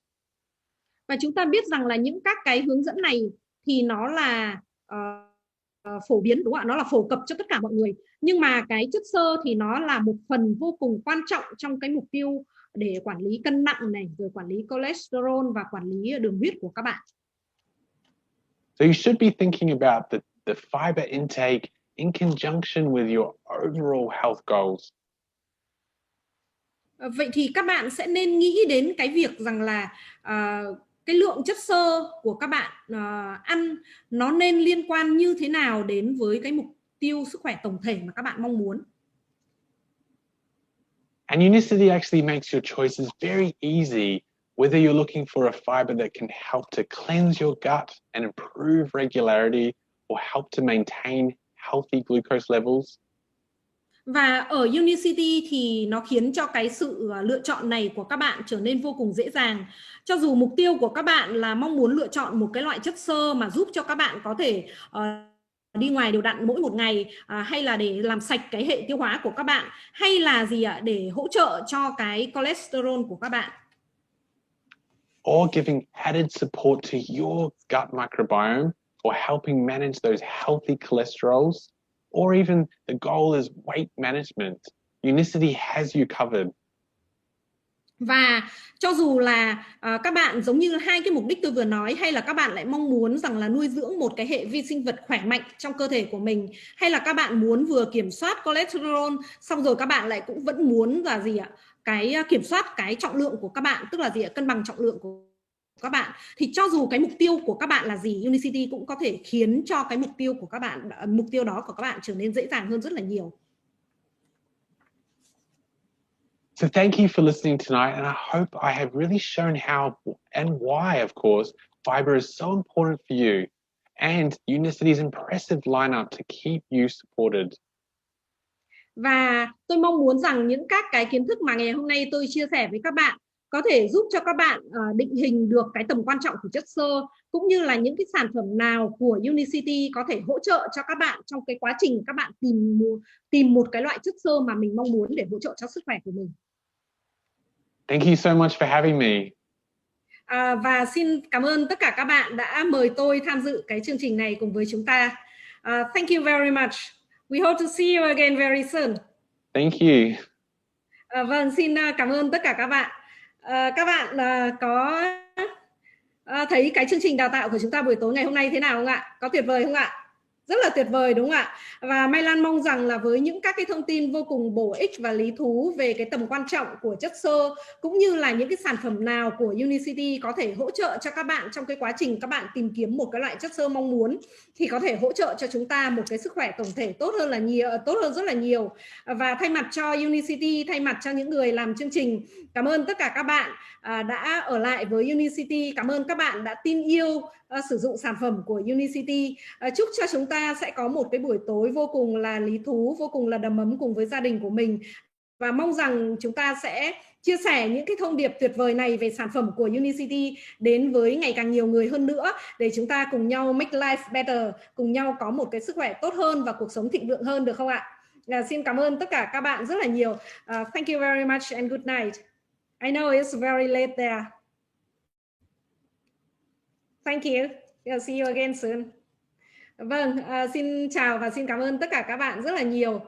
Và chúng ta biết rằng là những các cái hướng dẫn này thì nó là phổ biến, đúng không ạ? Nó là phổ cập cho tất cả mọi người. Nhưng mà cái chất xơ thì nó là một phần vô cùng quan trọng trong cái mục tiêu để quản lý cân nặng này, rồi quản lý cholesterol và quản lý đường huyết của các bạn. So you should be thinking about the fiber intake in conjunction with your overall health goals. Vậy thì các bạn sẽ nên nghĩ đến cái việc rằng là cái lượng chất xơ của các bạn ăn nó nên liên quan như thế nào đến với cái mục tiêu sức khỏe tổng thể mà các bạn mong muốn. And Unicity actually makes your choices very easy, whether you're looking for a fiber that can help to cleanse your gut and improve regularity, or help to maintain healthy glucose levels. Và ở Unicity thì nó khiến cho cái sự lựa chọn này của các bạn trở nên vô cùng dễ dàng. Cho dù mục tiêu của các bạn là mong muốn lựa chọn một cái loại chất xơ mà giúp cho các bạn có thể đi ngoài đều đặn mỗi một ngày, hay là để làm sạch cái hệ tiêu hóa của các bạn, hay là gì ạ, để hỗ trợ cho cái cholesterol của các bạn, or giving added support to your gut microbiome, or helping manage those healthy cholesterols, or even the goal is weight management, Unicity has you covered. Và cho dù là các bạn giống như hai cái mục đích tôi vừa nói, hay là các bạn lại mong muốn rằng là nuôi dưỡng một cái hệ vi sinh vật khỏe mạnh trong cơ thể của mình, hay là các bạn muốn vừa kiểm soát cholesterol, xong rồi các bạn lại cũng vẫn muốn là gì ạ, cái kiểm soát cái trọng lượng của các bạn, tức là gì ạ, cân bằng trọng lượng của các bạn, thì cho dù cái mục tiêu của các bạn là gì, Unicity cũng có thể khiến cho cái mục tiêu của các bạn, mục tiêu đó của các bạn trở nên dễ dàng hơn rất là nhiều. So thank you for listening tonight, and I hope I have really shown how and why, of course, fiber is so important for you and Unicity's impressive lineup to keep you supported. Và tôi mong muốn rằng những các cái kiến thức mà ngày hôm nay tôi chia sẻ với các bạn có thể giúp cho các bạn định hình được cái tầm quan trọng của chất xơ, cũng như là những cái sản phẩm nào của Unicity có thể hỗ trợ cho các bạn trong cái quá trình các bạn tìm một cái loại chất xơ mà mình mong muốn để hỗ trợ cho sức khỏe của mình. Thank you so much for having me. Và xin cảm ơn tất cả các bạn đã mời tôi tham dự cái chương trình này cùng với chúng ta. Thank you very much. We hope to see you again very soon. Thank you. Vâng, xin cảm ơn tất cả các bạn. Các bạn có thấy cái chương trình đào tạo của chúng ta buổi tối ngày hôm nay thế nào không ạ? Có tuyệt vời không ạ? Rất là tuyệt vời đúng không ạ? Và Mai Lan mong rằng là với những các cái thông tin vô cùng bổ ích và lý thú về cái tầm quan trọng của chất xơ, cũng như là những cái sản phẩm nào của Unicity có thể hỗ trợ cho các bạn trong cái quá trình các bạn tìm kiếm một cái loại chất xơ mong muốn, thì có thể hỗ trợ cho chúng ta một cái sức khỏe tổng thể tốt hơn rất là nhiều. Và thay mặt cho Unicity, thay mặt cho những người làm chương trình, cảm ơn tất cả các bạn đã ở lại với Unicity. Cảm ơn các bạn đã tin yêu sử dụng sản phẩm của Unicity. Chúc cho chúng ta sẽ có một cái buổi tối vô cùng là lý thú, vô cùng là đầm ấm cùng với gia đình của mình. Và mong rằng chúng ta sẽ chia sẻ những cái thông điệp tuyệt vời này về sản phẩm của Unicity đến với ngày càng nhiều người hơn nữa, để chúng ta cùng nhau make life better, cùng nhau có một cái sức khỏe tốt hơn và cuộc sống thịnh vượng hơn, được không ạ? Xin cảm ơn tất cả các bạn rất là nhiều. Thank you very much and good night. I know it's very late there. Thank you. I'll see you again soon. Vâng, xin chào và xin cảm ơn tất cả các bạn rất là nhiều.